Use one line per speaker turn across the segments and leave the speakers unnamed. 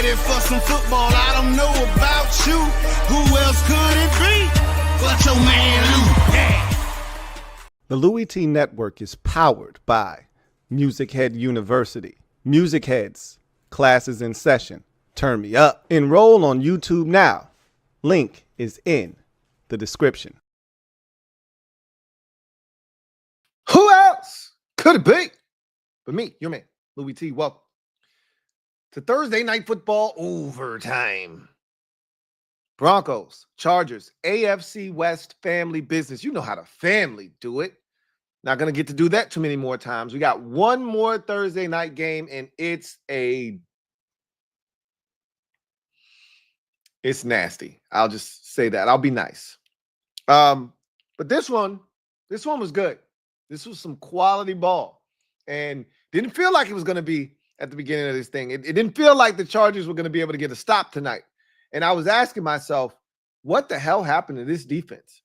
ready for some football. I don't know about you. Who else could it be but your man Lou? Yeah.
The Louie T Network is powered by MusicHead University. MusicHeads, classes in session. Turn me up. Enroll on YouTube now. Link is in the description.
Who else could it be but me, your man, Louie T? Welcome to Thursday Night Football Overtime. Broncos, Chargers, AFC West family business. You know how the family do it. Not going to get to do that too many more times. We got one more Thursday night game, and it's nasty. I'll just say that. I'll be nice. But this one was good. This was some quality ball, and didn't feel like it was going to be at the beginning of this thing. It didn't feel like the Chargers were going to be able to get a stop tonight. And I was asking myself, what the hell happened to this defense?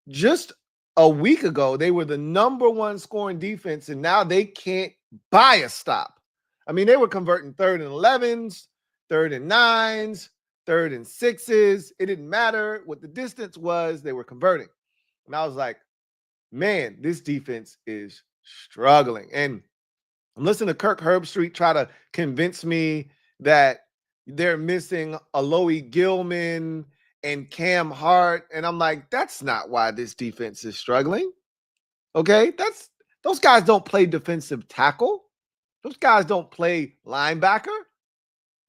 Just a week ago, they were the #1 scoring defense, and now they can't buy a stop. I mean, they were converting 3rd and 11s, 3rd and 9s, 3rd and 6s. It didn't matter what the distance was. They were converting. And I was like, man, this defense is struggling. And I'm listening to Kirk Herbstreit try to convince me that they're missing Alohi Gilman and Cam Hart. And I'm like, that's not why this defense is struggling. Okay? Those guys don't play defensive tackle. Those guys don't play linebacker.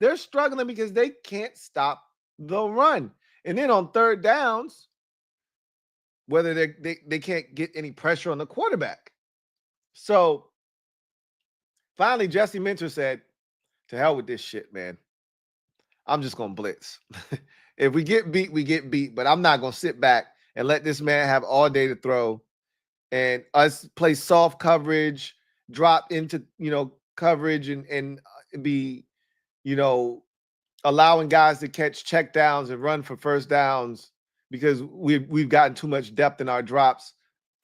They're struggling because they can't stop the run. And then on 3rd downs, whether they can't get any pressure on the quarterback. So finally, Jesse Minter said, to hell with this shit, man. I'm just going to blitz. If we get beat, we get beat. But I'm not going to sit back and let this man have all day to throw and us play soft coverage, drop into, coverage and be, allowing guys to catch check downs and run for 1st downs because we've gotten too much depth in our drops.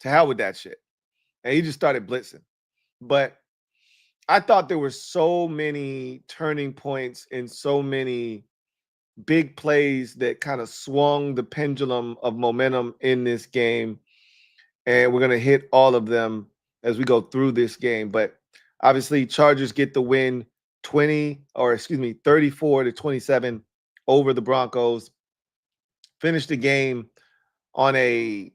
To hell with that shit. And he just started blitzing. But I thought there were so many turning points and so many big plays that kind of swung the pendulum of momentum in this game. And we're going to hit all of them as we go through this game. But obviously, Chargers get the win 34-27 over the Broncos. Finish the game on a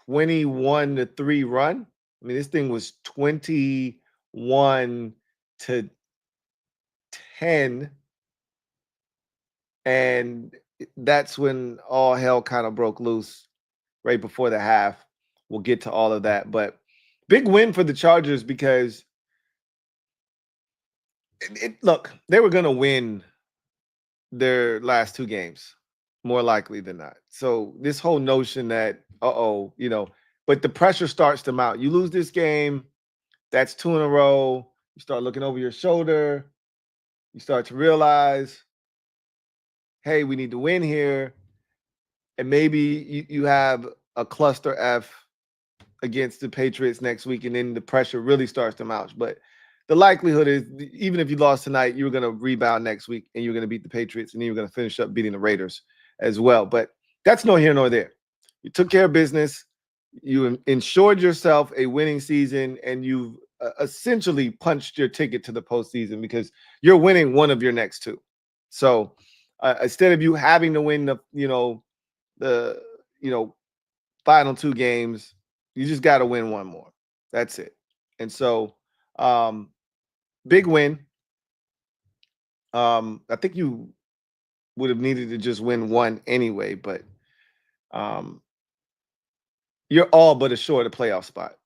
21-3 run. I mean, this thing was 21-10, and that's when all hell kind of broke loose right before the half. We'll get to all of that, but big win for the Chargers because look, they were going to win their last 2 games, more likely than not. So this whole notion that, but the pressure starts to mount. You lose this game, that's 2 in a row. You start looking over your shoulder. You start to realize, hey, we need to win here. And maybe you have a cluster F against the Patriots next week, and then the pressure really starts to mount. But the likelihood is, even if you lost tonight, you were going to rebound next week, and you're going to beat the Patriots, and then you're going to finish up beating the Raiders as well. But that's no here nor there. You took care of business. You ensured yourself a winning season, and you've essentially punched your ticket to the postseason because you're winning one of your next 2. So instead of you having to win the final 2 games, you just got to win one more. That's it. And so big win. I think you would have needed to just win one anyway, but you're all but assured a playoff spot.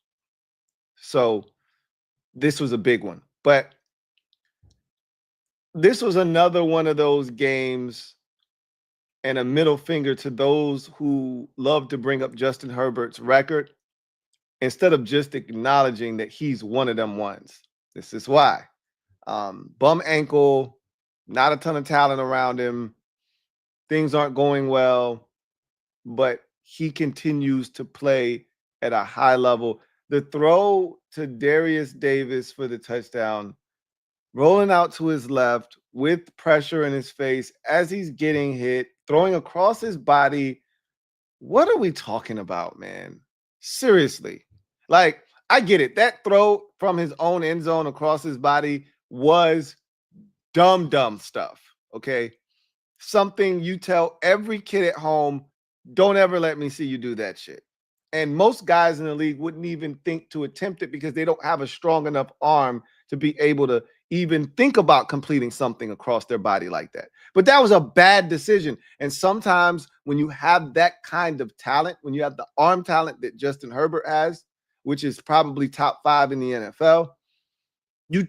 So this was a big one. But this was another one of those games, and a middle finger to those who love to bring up Justin Herbert's record instead of just acknowledging that he's one of them ones. This is why. Bum ankle, not a ton of talent around him. Things aren't going well, but he continues to play at a high level. The throw to Darius Davis for the touchdown rolling out to his left with pressure in his face as he's getting hit, throwing across his body. What are we talking about, man? Seriously. Like, I get it. That throw from his own end zone across his body was dumb stuff, okay? Something you tell every kid at home, don't ever let me see you do that shit. And most guys in the league wouldn't even think to attempt it because they don't have a strong enough arm to be able to even think about completing something across their body like that. But that was a bad decision. And sometimes when you have that kind of talent, when you have the arm talent that Justin Herbert has, which is probably top 5 in the NFL, you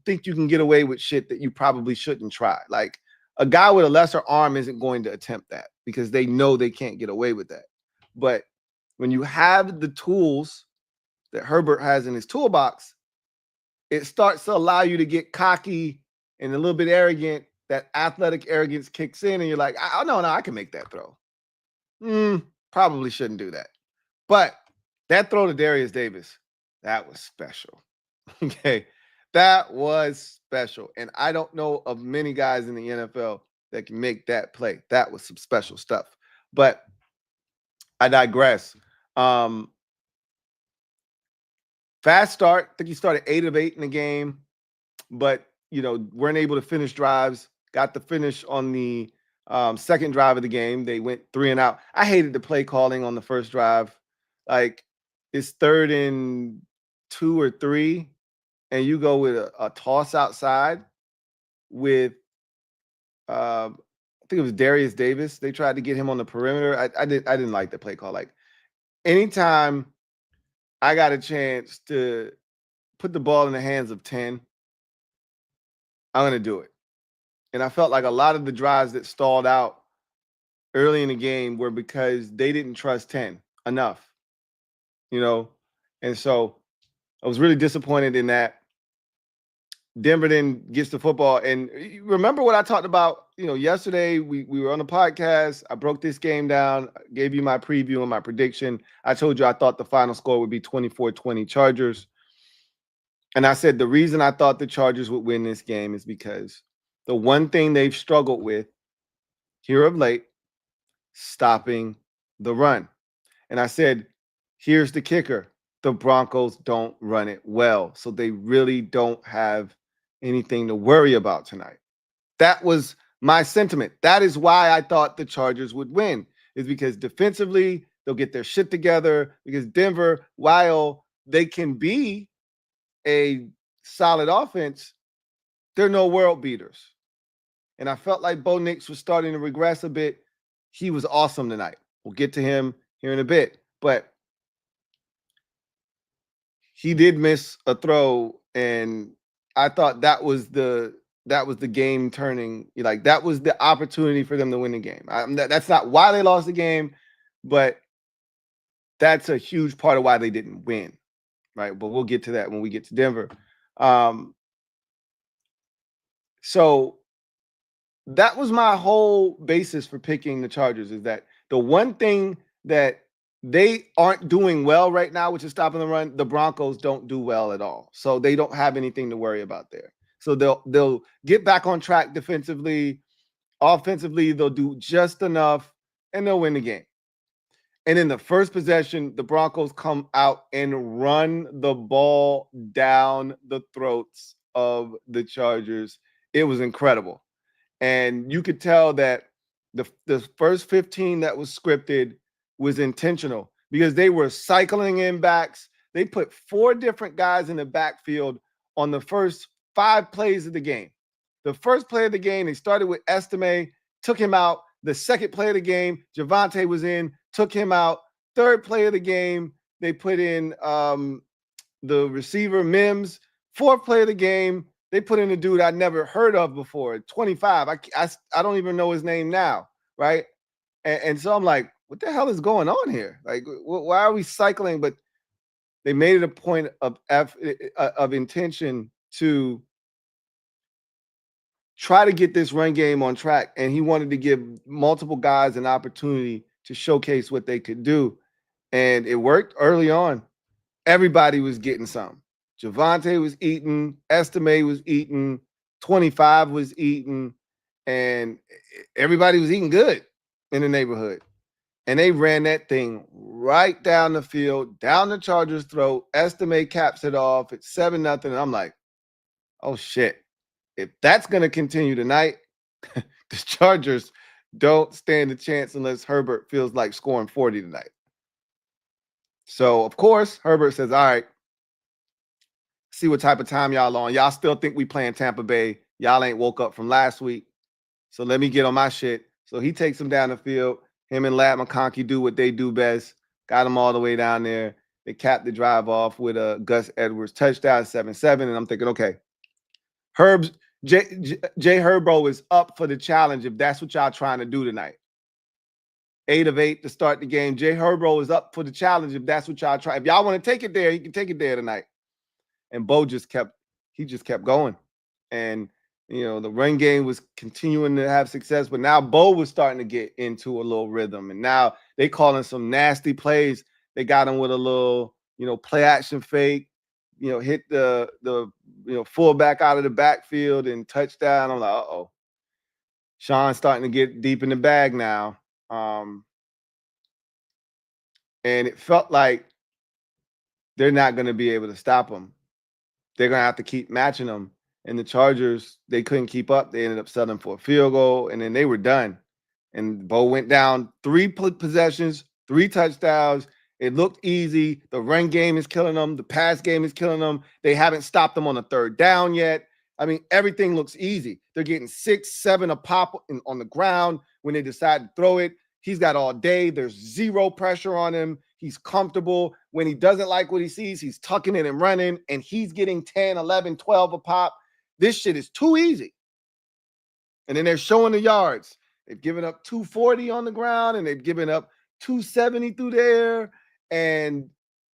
think you can get away with shit that you probably shouldn't try. Like, a guy with a lesser arm isn't going to attempt that because they know they can't get away with that. But when you have the tools that Herbert has in his toolbox, it starts to allow you to get cocky and a little bit arrogant. That athletic arrogance kicks in and you're like, no, I can make that throw. Probably shouldn't do that. But that throw to Darius Davis, that was special. Okay. That was special. And I don't know of many guys in the NFL that can make that play. That was some special stuff. But I digress. Fast start. I think he started 8 of 8 in the game, but weren't able to finish drives. Got the finish on the second drive of the game. They went 3 and out. I hated the play calling on the first drive. Like, it's 3rd and 2 or 3, and you go with a toss outside with I think it was Darius Davis. They tried to get him on the perimeter. I didn't like the play call. Like, anytime I got a chance to put the ball in the hands of 10, I'm going to do it. And I felt like a lot of the drives that stalled out early in the game were because they didn't trust 10 enough, And so I was really disappointed in that. Denver then gets the football. And remember what I talked about, yesterday we were on the podcast. I broke this game down, gave you my preview and my prediction. I told you I thought the final score would be 24-20 Chargers. And I said the reason I thought the Chargers would win this game is because the one thing they've struggled with here of late, stopping the run. And I said, here's the kicker. The Broncos don't run it well. So they really don't have anything to worry about tonight. That was my sentiment. That is why I thought the Chargers would win, is because defensively, they'll get their shit together, because Denver, while they can be a solid offense, they're no world beaters. And I felt like Bo Nix was starting to regress a bit. He was awesome tonight. We'll get to him here in a bit. But he did miss a throw, and I thought that was the game turning. Like, that was the opportunity for them to win the game. That's not why they lost the game, but that's a huge part of why they didn't win, right? But we'll get to that when we get to Denver. So that was my whole basis for picking the Chargers, is that the one thing that they aren't doing well right now, which is stopping the run, the Broncos don't do well at all. So they don't have anything to worry about there. So they'll get back on track defensively. Offensively, they'll do just enough, and they'll win the game. And in the first possession, the Broncos come out and run the ball down the throats of the Chargers. It was incredible. And you could tell that the first 15 that was scripted was intentional, because they were cycling in backs. They put 4 different guys in the backfield on the first 5 plays of the game. The first play of the game, they started with Estime, took him out. The second play of the game, Javonte was in, took him out. Third play of the game, they put in the receiver, Mims. Fourth play of the game, they put in a dude I'd never heard of before, 25. I don't even know his name now, right? And so I'm like, what the hell is going on here? Like, why are we cycling? But they made it a point of intention to try to get this run game on track. And he wanted to give multiple guys an opportunity to showcase what they could do. And it worked early on. Everybody was getting some. Javante was eating, Estime was eating, 25 was eating, and everybody was eating good in the neighborhood. And they ran that thing right down the field, down the Chargers' throat. Estime caps it off at 7-0. And I'm like, oh shit. If that's going to continue tonight, the Chargers don't stand a chance unless Herbert feels like scoring 40 tonight. So, of course, Herbert says, all right, see what type of time y'all on. Y'all still think we playing Tampa Bay. Y'all ain't woke up from last week. So let me get on my shit. So he takes him down the field. Him and Lat McConkey do what they do best. Got him all the way down there. They capped the drive off with a Gus Edwards touchdown, 7-7. And I'm thinking, okay, Jay Herbo is up for the challenge if that's what y'all trying to do tonight. 8 of 8 to start the game. Jay Herbo is up for the challenge if that's what y'all try. If y'all want to take it there, you can take it there tonight. And Bo just kept going. And the run game was continuing to have success, but now Bo was starting to get into a little rhythm. And now they calling some nasty plays. They got him with a little, play action fake, hit the fullback out of the backfield and touchdown. I'm like, uh-oh. Sean's starting to get deep in the bag now. And it felt like they're not going to be able to stop him. They're going to have to keep matching them. And the Chargers, they couldn't keep up. They ended up settling for a field goal, and then they were done. And Bo went down 3 possessions, 3 touchdowns. It looked easy. The run game is killing them. The pass game is killing them. They haven't stopped them on the 3rd down yet. I mean, everything looks easy. They're getting 6, 7 a pop on the ground when they decide to throw it. He's got all day. There's 0 pressure on him. He's comfortable. When he doesn't like what he sees, he's tucking it and running, and he's getting 10, 11, 12 a pop. This shit is too easy. And then they're showing the yards. They've given up 240 on the ground, and they've given up 270 through there, and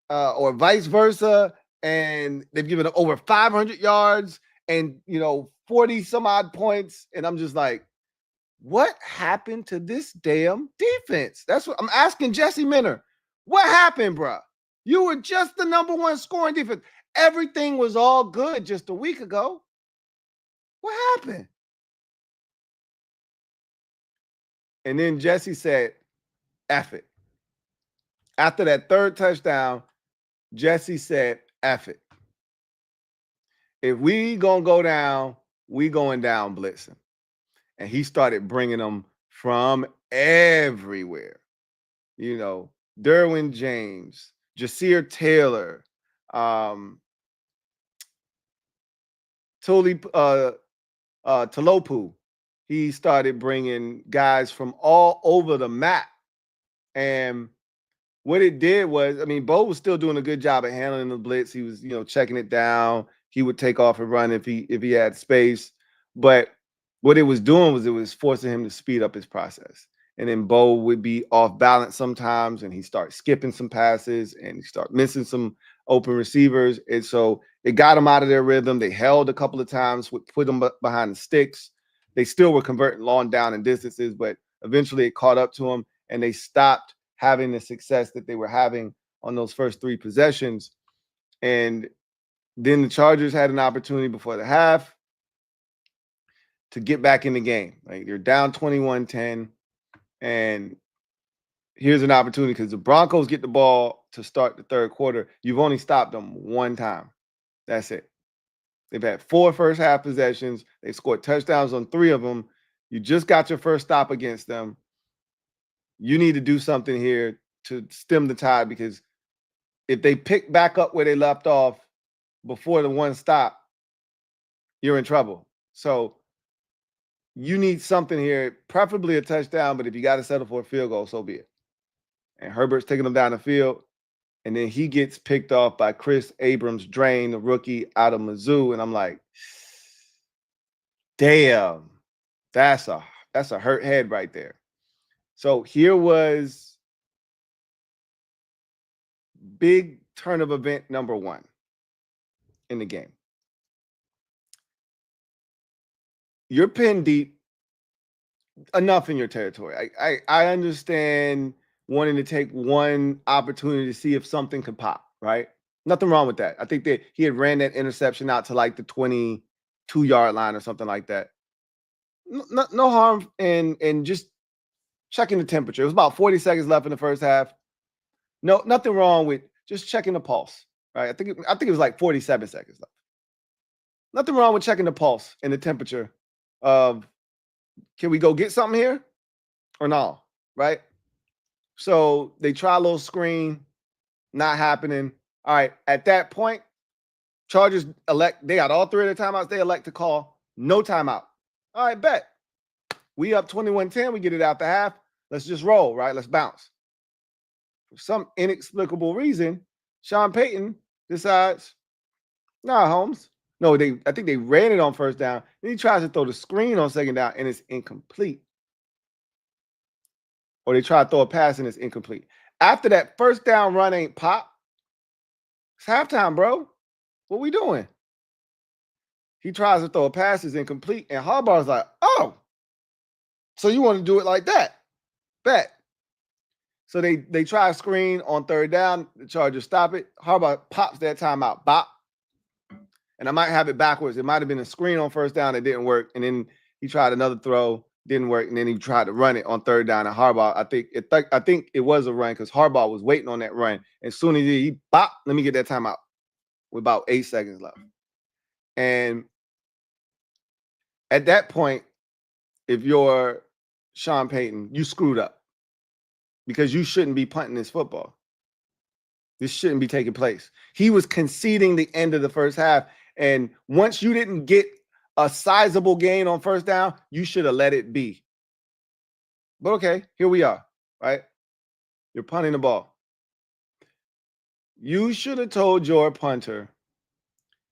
or vice versa. And they've given up over 500 yards and 40 some odd points. And I'm just like, what happened to this damn defense? That's what I'm asking Jesse Minner. What happened, bro? You were just the #1 scoring defense. Everything was all good just a week ago. What happened? And then Jesse said, F it. After that 3rd touchdown, Jesse said, F it. If we gonna go down, we going down blitzing. And he started bringing them from everywhere. Derwin James, Jasir Taylor, Talopu. He started bringing guys from all over the map. And what it did was, Bo was still doing a good job at handling the blitz. He was, checking it down. He would take off and run if he had space. But what it was doing was it was forcing him to speed up his process. And then Bo would be off balance sometimes, and he start skipping some passes, and he start missing some open receivers. And so it got him out of their rhythm. They held a couple of times, put them behind the sticks. They still were converting long down and distances, but eventually it caught up to them, and they stopped having the success that they were having on those first 3 possessions. And then the Chargers had an opportunity before the half to get back in the game. Like, they're down 21-10, and here's an opportunity because the Broncos get the ball to start the 3rd quarter. You've only stopped them 1 time. That's it. They've had 4 first half possessions. They scored touchdowns on 3 of them. You just got your first stop against them. You need to do something here to stem the tide, because if they pick back up where they left off before the 1 stop, you're in trouble. So you need something here, preferably a touchdown, but if you got to settle for a field goal, so be it. And Herbert's taking them down the field, and then he gets picked off by Chris Abrams-Drain, the rookie out of Mizzou, and I'm like, damn, that's a hurt head right there. So here was big turn of event #1 in the game. You're pinned deep, enough in your territory. I understand wanting to take one opportunity to see if something could pop, right? Nothing wrong with that. I think that he had ran that interception out to like the 22-yard line or something like that. No harm in just checking the temperature. It was about 40 seconds left in the first half. No, nothing wrong with just checking the pulse, right? I think it was like 47 seconds left. Nothing wrong with checking the pulse and the temperature of, can we go get something here or no, right? So they try a little screen, not happening. All right, at that point, Chargers they got all three of their timeouts. They elect to call no timeout. All right, bet. We up 21-10. We get it out the half. Let's just roll, right? Let's bounce. For some inexplicable reason, Sean Payton decides, nah, Holmes. No, I think they ran it on first down. Then he tries to throw the screen on second down, and it's incomplete. Or they try to throw a pass, and it's incomplete. After that first down run ain't pop, it's halftime, bro. What we doing? He tries to throw a pass, it's incomplete, and Harbaugh's like, oh, so you want to do it like that? Bet. So they try a screen on third down. The Chargers stop it. Harbaugh pops that timeout. Bop. And I might have it backwards. It might have been a screen on first down that didn't work. And then he tried another throw, didn't work. And then he tried to run it on third down. And Harbaugh, I think it was a run because Harbaugh was waiting on that run. As soon as he bop, let me get that timeout with about 8 seconds left. And at that point, if you're Sean Payton, you screwed up because you shouldn't be punting this football. This shouldn't be taking place. He was conceding the end of the first half. And once you didn't get a sizable gain on first down, you should have let it be. But okay, here we are, right? You're punting the ball. You should have told your punter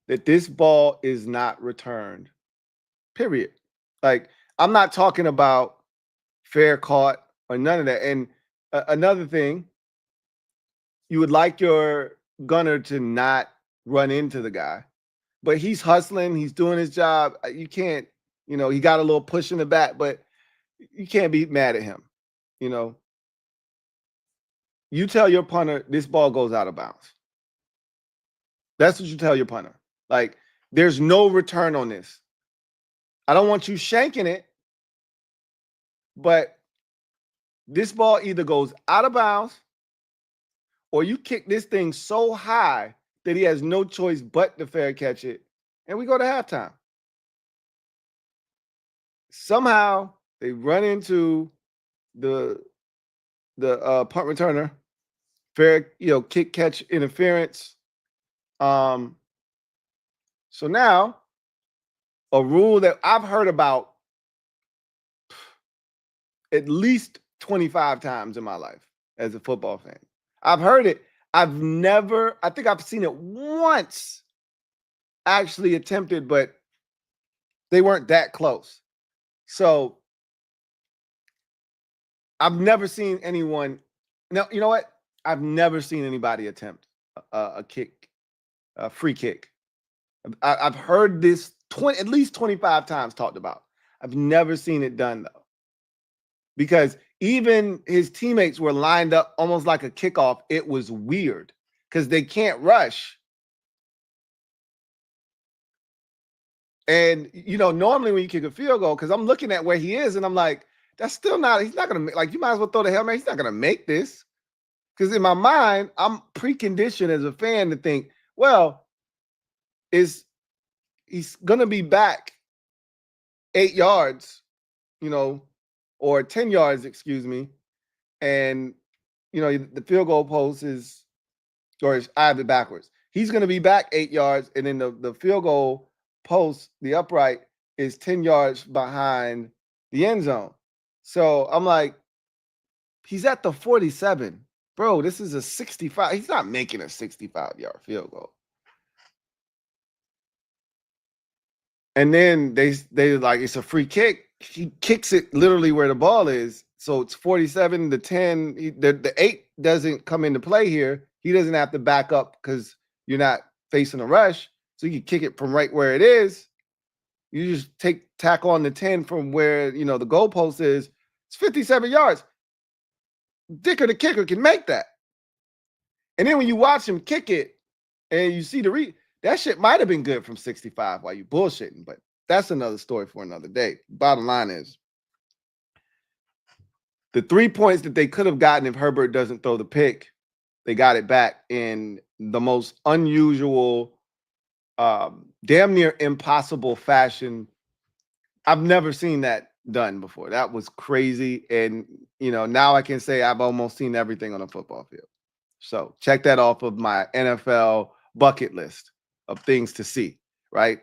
that this ball is not returned, period. Like, I'm not talking about fair caught or none of that. And another thing, you would like your gunner to not run into the guy, but he's hustling. He's doing his job. You can't, he got a little push in the back, but you can't be mad at him. You tell your punter, this ball goes out of bounds. That's what you tell your punter. Like, there's no return on this. I don't want you shanking it, but this ball either goes out of bounds or you kick this thing so high that he has no choice but to fair catch it, and we go to halftime. Somehow they run into the punt returner, fair, kick catch interference. So now a rule that I've heard about at least 25 times in my life as a football fan. I've heard it. I think I've seen it once actually attempted, but they weren't that close. So I've never seen anyone. No, you know what? I've never seen anybody attempt a free kick. I've heard this at least 25 times talked about. I've never seen it done, though. Because even his teammates were lined up almost like a kickoff. It was weird because they can't rush. And, normally when you kick a field goal, because I'm looking at where he is and I'm like, that's still not, he's not going to make, like, you might as well throw the helmet. He's not going to make this. Because in my mind, I'm preconditioned as a fan to think, well, he's going to be back 8 yards, or 10 yards, excuse me. And, the field goal post is, or I have it backwards. He's going to be back 8 yards. And then the field goal post, the upright, is 10 yards behind the end zone. So I'm like, he's at the 47. Bro, this is a 65. He's not making a 65-yard field goal. And then they like, it's a free kick. He kicks it literally where the ball is. So it's 47 to 10. The 8 doesn't come into play here. He doesn't have to back up because you're not facing a rush. So you can kick it from right where it is. You just tack on the 10 from where, the goalpost is. It's 57 yards. Dicker the kicker can make that. And then when you watch him kick it, And you see that shit might have been good from 65 while you bullshitting, but that's another story for another day. Bottom line is the 3 points that they could have gotten if Herbert doesn't throw the pick, they got it back in the most unusual, damn near impossible fashion. I've never seen that done before. That was crazy. And, now I can say I've almost seen everything on a football field. So check that off of my NFL bucket list of things to see, right?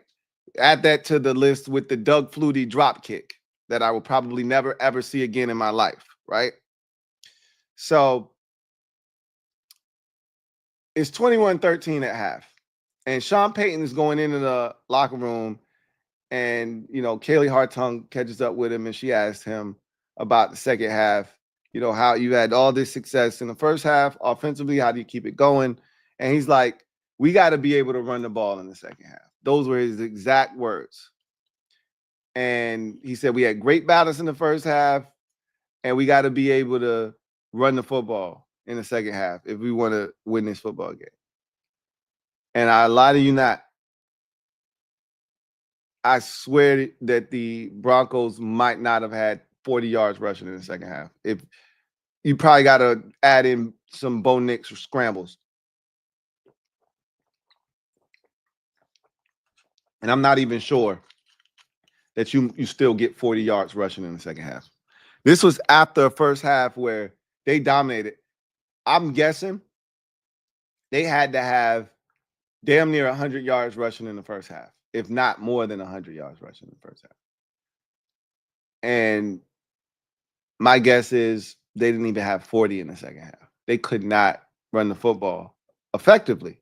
Add that to the list with the Doug Flutie drop kick that I will probably never, ever see again in my life, right? So it's 21-13 at half. And Sean Payton is going into the locker room, and, Kaylee Hartung catches up with him, and she asked him about the second half, how you had all this success in the first half offensively. How do you keep it going? And he's like, we got to be able to run the ball in the second half. Those were his exact words. And he said, we had great balance in the first half, and we got to be able to run the football in the second half if we want to win this football game. And I lie to you not, I swear that the Broncos might not have had 40 yards rushing in the second half. If you probably got to add in some Bo Nix or scrambles. And I'm not even sure that you still get 40 yards rushing in the second half. This was after a first half where they dominated. I'm guessing they had to have damn near 100 yards rushing in the first half, if not more than 100 yards rushing in the first half. And my guess is they didn't even have 40 in the second half. They could not run the football effectively.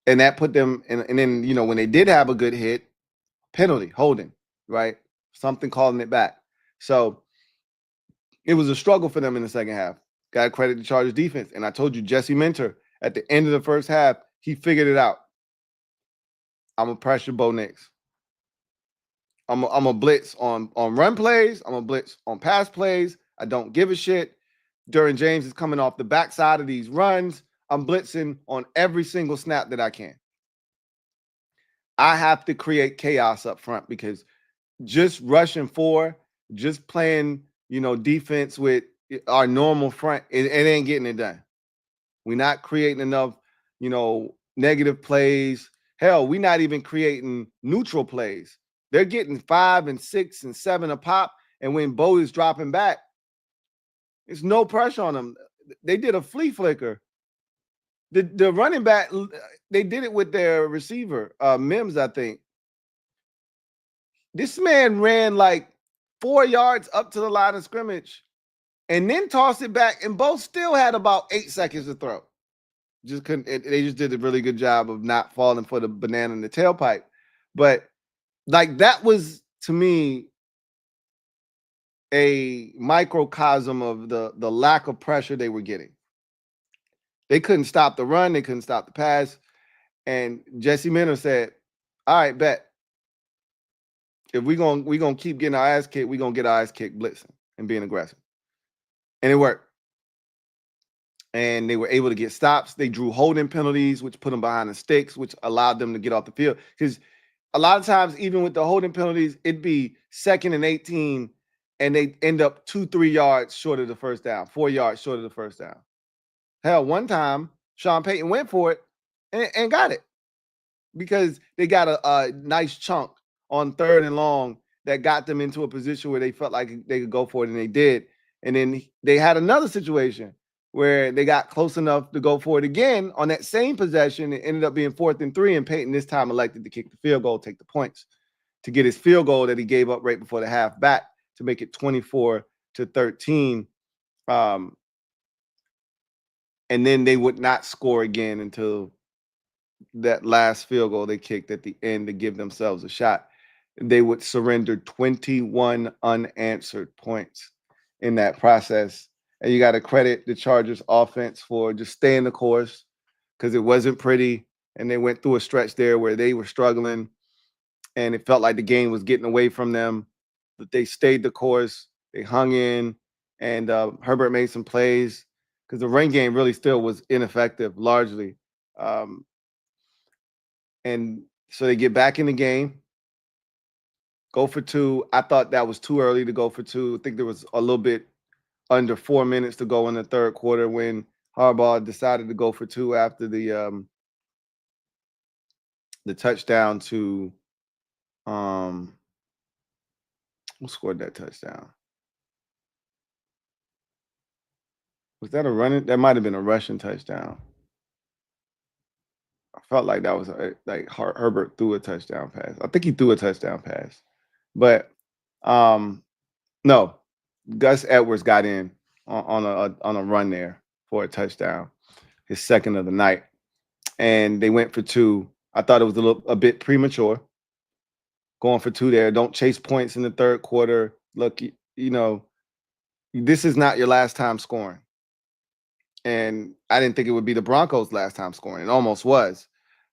And that put them in, and then, when they did have a good hit, penalty, holding, right? Something calling it back. So it was a struggle for them in the second half. Got to credit the Chargers defense. And I told you, Jesse Minter, at the end of the first half, he figured it out. I'm going to pressure Bo Nix. I'm a blitz on run plays. I'm a blitz on pass plays. I don't give a shit. Derwin James is coming off the backside of these runs. I'm blitzing on every single snap that I can. I have to create chaos up front because just rushing four, just playing, defense with our normal front, it ain't getting it done. We're not creating enough, negative plays. Hell, we're not even creating neutral plays. They're getting 5 and 6 and 7 a pop. And when Bo is dropping back, there's no pressure on them. They did a flea flicker. The running back, they did it with their receiver, Mims, I think. This man ran like 4 yards up to the line of scrimmage and then tossed it back, and Bo still had about 8 seconds to throw. Just couldn't. They just did a really good job of not falling for the banana in the tailpipe. But that was, to me, a microcosm of the lack of pressure they were getting. They couldn't stop the run. They couldn't stop the pass. And Jesse Minter said, all right, bet. If we're gonna keep getting our ass kicked, we're going to get our ass kicked blitzing and being aggressive. And it worked. And they were able to get stops. They drew holding penalties, which put them behind the sticks, which allowed them to get off the field. Because a lot of times, even with the holding penalties, it'd be 2nd and 18, and they end up 2-3 yards short of the first down, 4 yards short of the first down. Hell, one time, Sean Payton went for it and got it because they got a nice chunk on 3rd and long that got them into a position where they felt like they could go for it, and they did. And then they had another situation where they got close enough to go for it again on that same possession. It ended up being 4th and 3, and Payton this time elected to kick the field goal, take the points to get his field goal that he gave up right before the half back to make it 24-13. And then they would not score again until that last field goal they kicked at the end to give themselves a shot. They would surrender 21 unanswered points in that process. And you got to credit the Chargers offense for just staying the course because it wasn't pretty. And they went through a stretch there where they were struggling and it felt like the game was getting away from them. But they stayed the course. They hung in, and Herbert made some plays because the run game really still was ineffective largely. And so they get back in the game, go for 2. I thought that was too early to go for 2. I think there was a little bit under 4 minutes to go in the third quarter when Harbaugh decided to go for 2 after the touchdown to who scored that touchdown? Was that a running? That might have been a rushing touchdown. I felt like that was like Herbert threw a touchdown pass. I think he threw a touchdown pass, but no, Gus Edwards got in on a run there for a touchdown, his second of the night, and they went for 2. I thought it was a bit premature going for 2 there. Don't chase points in the third quarter. Look, you know, this is not your last time scoring. And I didn't think it would be the Broncos' last time scoring. It almost was.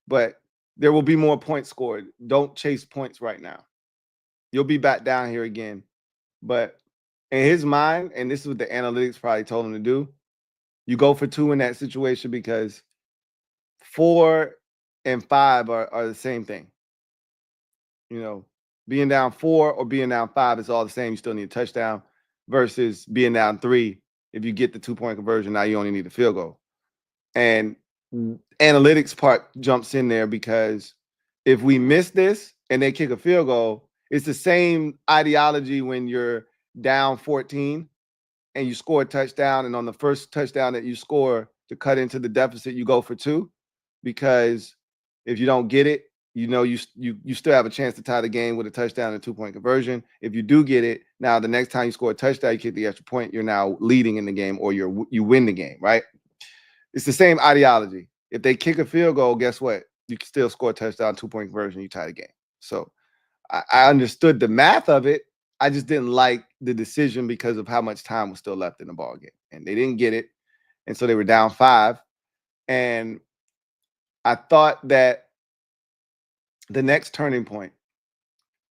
But there will be more points scored. Don't chase points right now. You'll be back down here again. But in his mind, and this is what the analytics probably told him to do, you go for 2 in that situation because 4 and 5 are the same thing. You know, being down 4 or being down 5 is all the same. You still need a touchdown versus being down 3. If you get the 2-point conversion, now you only need a field goal. And analytics part jumps in there because if we miss this and they kick a field goal, it's the same ideology when you're down 14 and you score a touchdown, and on the first touchdown that you score to cut into the deficit, you go for 2, because if you don't get it, you know you still have a chance to tie the game with a touchdown and a 2-point conversion. If you do get it, now the next time you score a touchdown, you kick the extra point, you're now leading in the game, or you win the game, right? It's the same ideology. If they kick a field goal, guess what? You can still score a touchdown, 2-point conversion, you tie the game. So I understood the math of it. I just didn't like the decision because of how much time was still left in the ball game. And they didn't get it. And so they were down 5. And I thought that the next turning point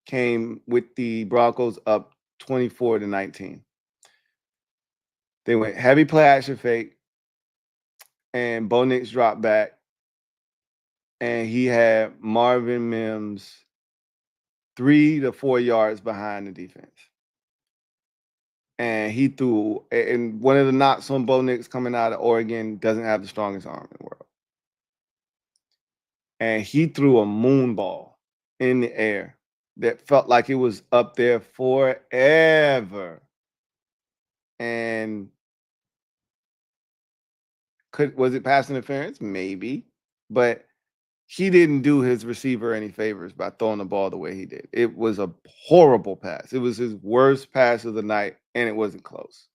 came with the Broncos up 24-19. They went heavy play action fake, and Bo Nix dropped back, and he had Marvin Mims 3 to 4 yards behind the defense. And he threw, and one of the knocks on Bo Nix coming out of Oregon, doesn't have the strongest arm in the world. And he threw a moon ball in the air that felt like it was up there forever. And was it pass interference? Maybe. But he didn't do his receiver any favors by throwing the ball the way he did. It was a horrible pass. It was his worst pass of the night, and it wasn't close.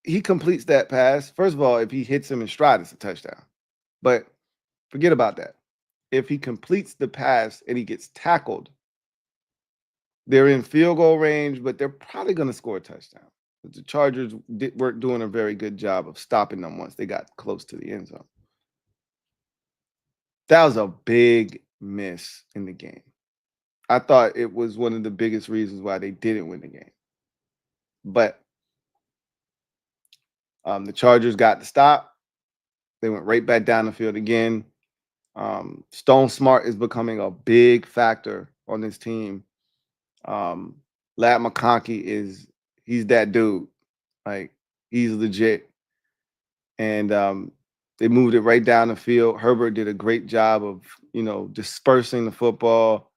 He completes that pass. First of all, if he hits him in stride, it's a touchdown. But forget about that. If he completes the pass and he gets tackled, they're in field goal range, but they're probably going to score a touchdown. The Chargers weren't doing a very good job of stopping them once they got close to the end zone. That was a big miss in the game. I thought it was one of the biggest reasons why they didn't win the game. But the Chargers got the stop. They went right back down the field again. Stone Smart is becoming a big factor on this team. Ladd McConkey he's that dude. Like, he's legit. And they moved it right down the field. Herbert did a great job of, dispersing the football,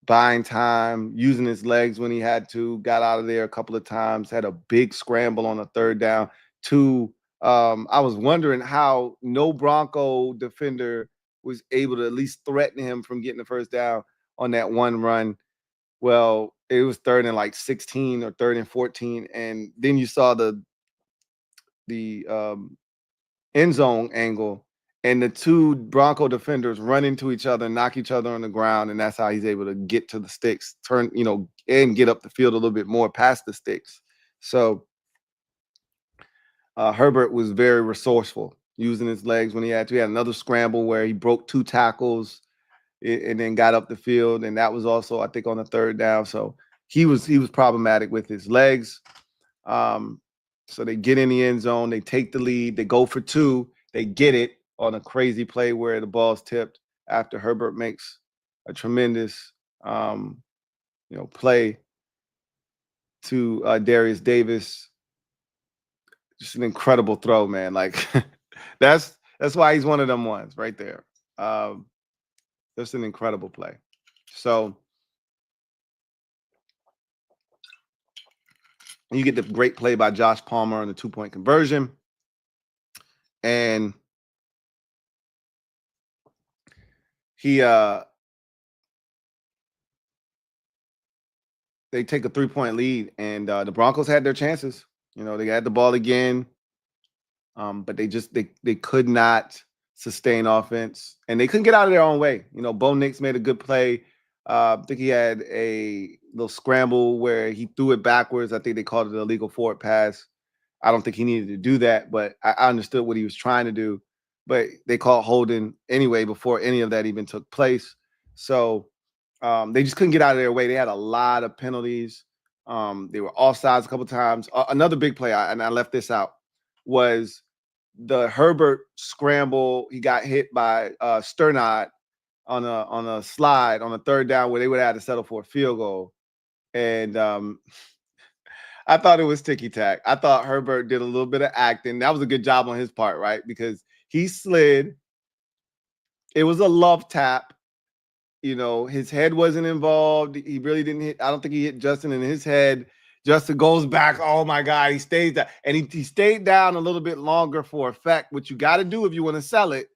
buying time, using his legs when he had to, got out of there a couple of times, had a big scramble on a third down. I was wondering how no Bronco defender was able to at least threaten him from getting the first down on that one run. Well, it was 3rd and like 16 or 3rd and 14. And then you saw the end zone angle, and the 2 Bronco defenders run into each other and knock each other on the ground. And that's how he's able to get to the sticks, and get up the field a little bit more past the sticks. So Herbert was very resourceful, using his legs when he had to. He had another scramble where he broke 2 tackles and then got up the field. And that was also, I think, on the 3rd down. So he was problematic with his legs. So they get in the end zone. They take the lead. They go for 2. They get it on a crazy play where the ball's tipped after Herbert makes a tremendous, play to Darius Davis. Just an incredible throw, man. Like that's why he's one of them ones right there. Just an incredible play. So you get the great play by Josh Palmer on the 2-point conversion. And he they take a 3-point lead, and the Broncos had their chances. They had the ball again, but they could not sustain offense, and they couldn't get out of their own way. Bo Nix made a good play. I think he had a little scramble where he threw it backwards. I think they called it an illegal forward pass. I don't think he needed to do that, but I understood what he was trying to do. But they called holding anyway before any of that even took place. So they just couldn't get out of their way. They had a lot of penalties. They were offsides a couple times. Another big play, and I left this out, was the Herbert scramble. He got hit by Sternad on a slide on a 3rd down where they would have to settle for a field goal. And I thought it was ticky-tack. I thought Herbert did a little bit of acting. That was a good job on his part, right? Because he slid. It was a love tap. His head wasn't involved. He really didn't hit. I don't think he hit Justin in his head. Justin goes back. Oh, my God. He stays down. And he stayed down a little bit longer for effect, which you got to do if you want to sell it.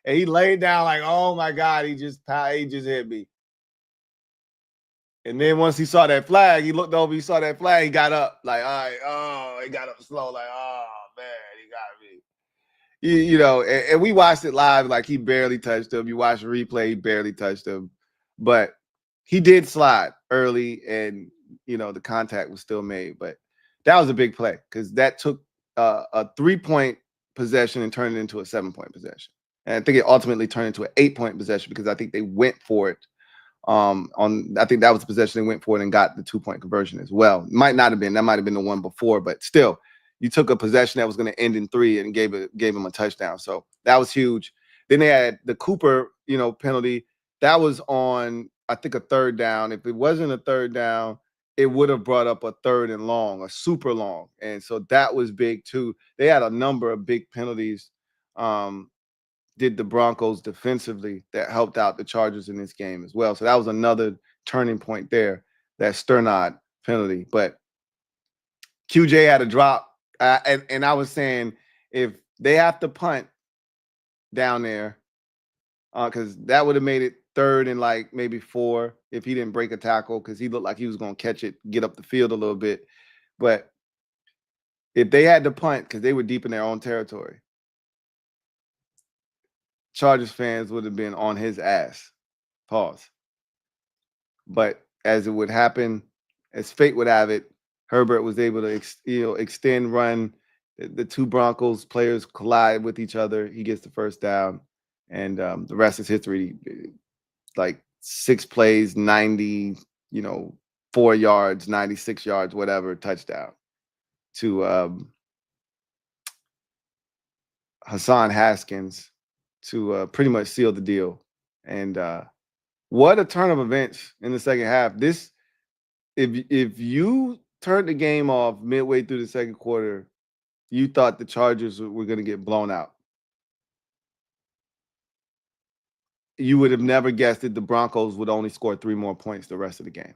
And he laid down like, oh, my God, he just hit me. And then once he saw that flag, he looked over, he saw that flag, he got up like, all right, he got up slow, like, oh, man, he got me. And we watched it live, like he barely touched him. You watch the replay, he barely touched him. But he did slide early, and, the contact was still made. But that was a big play because that took a 3-point possession and turned it into a 7-point possession. And I think it ultimately turned into an 8-point possession because I think they went for it. I think that was the possession they went for it and got the 2-point conversion as well. Might not have been. That might have been the one before, but still, you took a possession that was going to end in 3 and gave him a touchdown. So that was huge. Then they had the Cooper, penalty. That was on, I think, a 3rd down. If it wasn't a 3rd down, it would have brought up a 3rd and long, a super long. And so that was big too. They had a number of big penalties. Did the Broncos defensively that helped out the Chargers in this game as well. So that was another turning point there, that Sternad penalty. But QJ had a drop. And I was saying, if they have to punt down there, because that would have made it 3rd and like maybe 4 if he didn't break a tackle, because he looked like he was going to catch it, get up the field a little bit. But if they had to punt, because they were deep in their own territory, Chargers fans would have been on his ass. Pause. But as it would happen, as fate would have it, Herbert was able to extend run. The 2 Broncos players collide with each other. He gets the 1st down, and the rest is history. Like 6 plays, 90, 4 yards, 96 yards, whatever, touchdown to Hassan Haskins to pretty much seal the deal. And what a turn of events in the second half. This, if you turned the game off midway through the second quarter, you thought the Chargers were going to get blown out. You would have never guessed that the Broncos would only score 3 more points the rest of the game.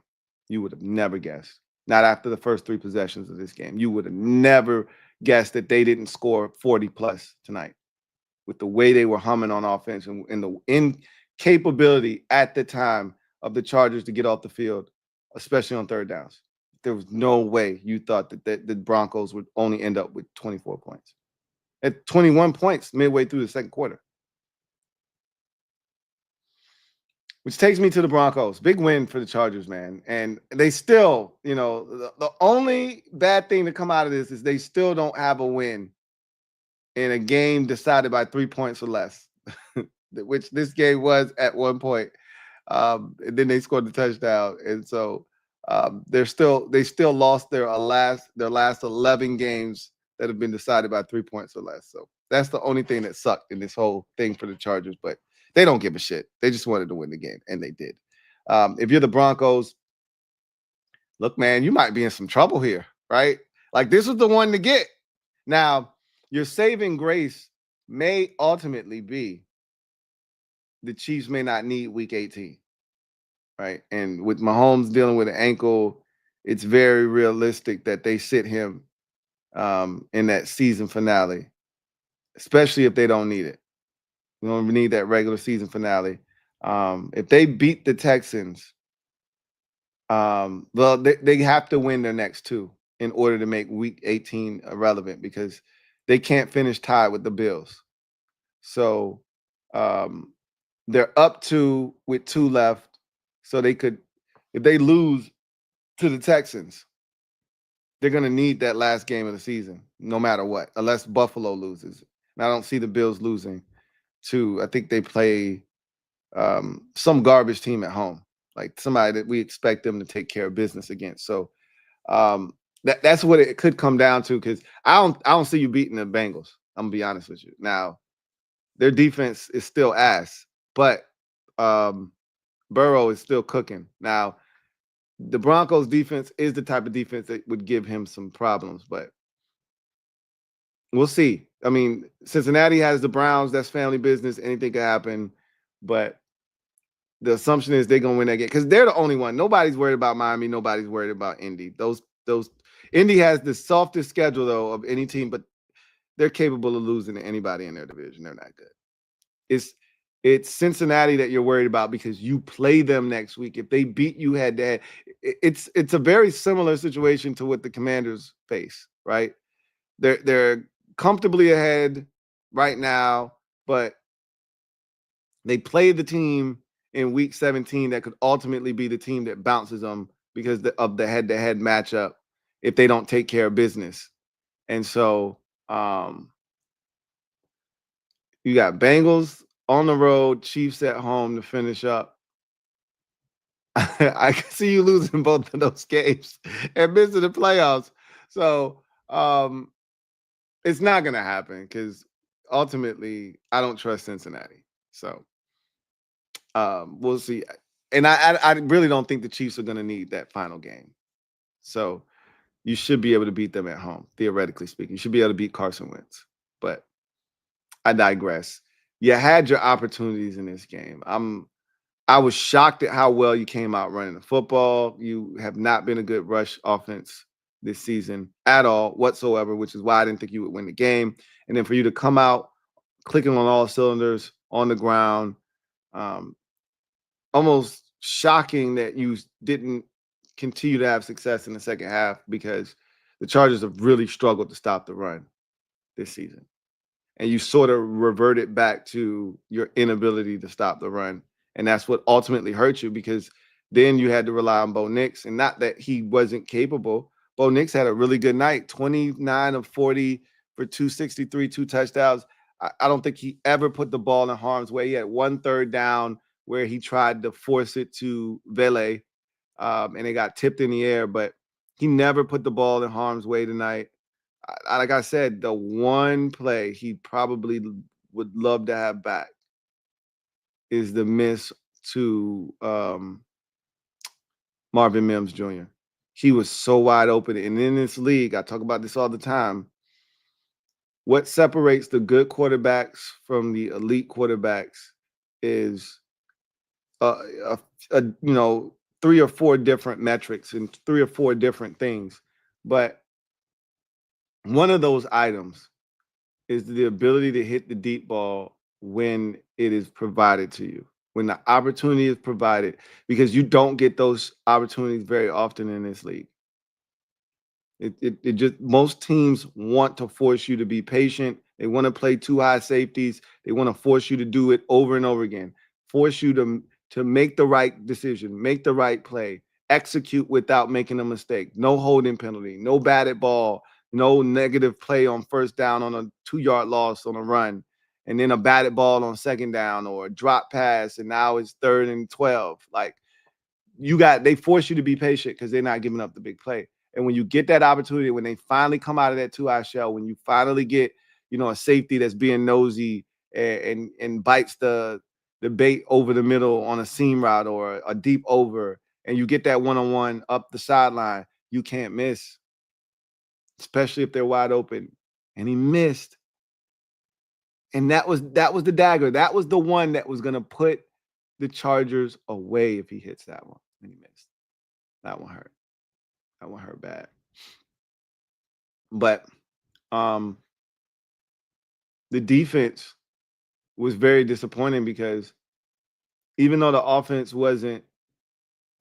You would have never guessed. Not after the first 3 possessions of this game. You would have never guessed that they didn't score 40 plus tonight, with the way they were humming on offense and the incapability at the time of the Chargers to get off the field, especially on 3rd downs. There was no way you thought that the Broncos would only end up with 24 points. At 21 points midway through the second quarter. Which takes me to the Broncos. Big win for the Chargers, man. And they still, the only bad thing to come out of this is they still don't have a win in a game decided by 3 points or less, which this game was at one point. And then they scored the touchdown. And so they still lost their last 11 games that have been decided by 3 points or less. So That's the only thing that sucked in this whole thing for the Chargers, but they don't give a shit. They just wanted to win the game, and they did. If you're the Broncos, look, man, you might be in some trouble here, right? Like, this was the one to get. Now, your saving grace may ultimately be the Chiefs may not need week 18, right? And with Mahomes dealing with an ankle, it's very realistic that they sit him in that season finale, especially if they don't need it. You don't need that regular season finale. If they beat the Texans, well, they have to win their next two in order to make week 18 irrelevant because they can't finish tied with the Bills. So they're up 2 with 2 left. So they could, if they lose to the Texans, they're going to need that last game of the season, no matter what, unless Buffalo loses. And I don't see the Bills losing to, I think they play some garbage team at home, like somebody that we expect them to take care of business against. So that's what it could come down to, because I don't see you beating the Bengals. I'm gonna be honest with you. Now, their defense is still ass, but Burrow is still cooking. Now, the Broncos defense is the type of defense that would give him some problems, but we'll see. I mean, Cincinnati has the Browns. That's family business. Anything can happen, but the assumption is they're gonna win that game because they're the only one. Nobody's worried about Miami. Nobody's worried about Indy. Those Indy has the softest schedule though of any team, but they're capable of losing to anybody in their division. They're not good. It's Cincinnati that you're worried about because you play them next week. If they beat you head to head, it's a very similar situation to what the Commanders face, right? They're comfortably ahead right now, but they play the team in week 17 that could ultimately be the team that bounces them because of the head-to-head matchup if they don't take care of business. And so you got Bengals on the road, Chiefs at home to finish up. I can see you losing both of those games and missing the playoffs. So it's not going to happen because ultimately I don't trust Cincinnati. So we'll see. And I really don't think the Chiefs are going to need that final game. So you should be able to beat them at home, theoretically speaking. You should be able to beat Carson Wentz. But I digress. You had your opportunities in this game. I was shocked at how well you came out running the football. You have not been a good rush offense this season at all whatsoever, which is why I didn't think you would win the game. And then for you to come out clicking on all cylinders on the ground, almost shocking that you didn't continue to have success in the second half because the Chargers have really struggled to stop the run this season. And you sort of reverted back to your inability to stop the run. And that's what ultimately hurt you because then you had to rely on Bo Nix. And not that he wasn't capable. Bo Nix had a really good night, 29 of 40 for 263, 2 touchdowns. I don't think he ever put the ball in harm's way. He had 1 third down where he tried to force it to Vele, and it got tipped in the air, but he never put the ball in harm's way tonight. Like I said, the one play he probably would love to have back is the miss to Marvin Mims Jr. He was so wide open. And in this league, I talk about this all the time, what separates the good quarterbacks from the elite quarterbacks is 3 or 4 different metrics and 3 or 4 different things. But one of those items is the ability to hit the deep ball when it is provided to you, when the opportunity is provided, because you don't get those opportunities very often in this league. It just, most teams want to force you to be patient. They want to play 2 high safeties. They want to force you to do it over and over again, force you to make the right decision, make the right play, execute without making a mistake, no holding penalty, no batted ball, no negative play on first down on a 2-yard loss on a run, and then a batted ball on second down or a drop pass, and now it's 3rd and 12. Like, they force you to be patient because they're not giving up the big play. And when you get that opportunity, when they finally come out of that 2-eye shell, when you finally get a safety that's being nosy and bites the bait over the middle on a seam route or a deep over, and you get that one-on-one up the sideline, you can't miss, especially if they're wide open. And he missed. And that was the dagger. That was the one that was going to put the Chargers away if he hits that one. And he missed. That one hurt. That one hurt bad. But the defense was very disappointing because even though the offense wasn't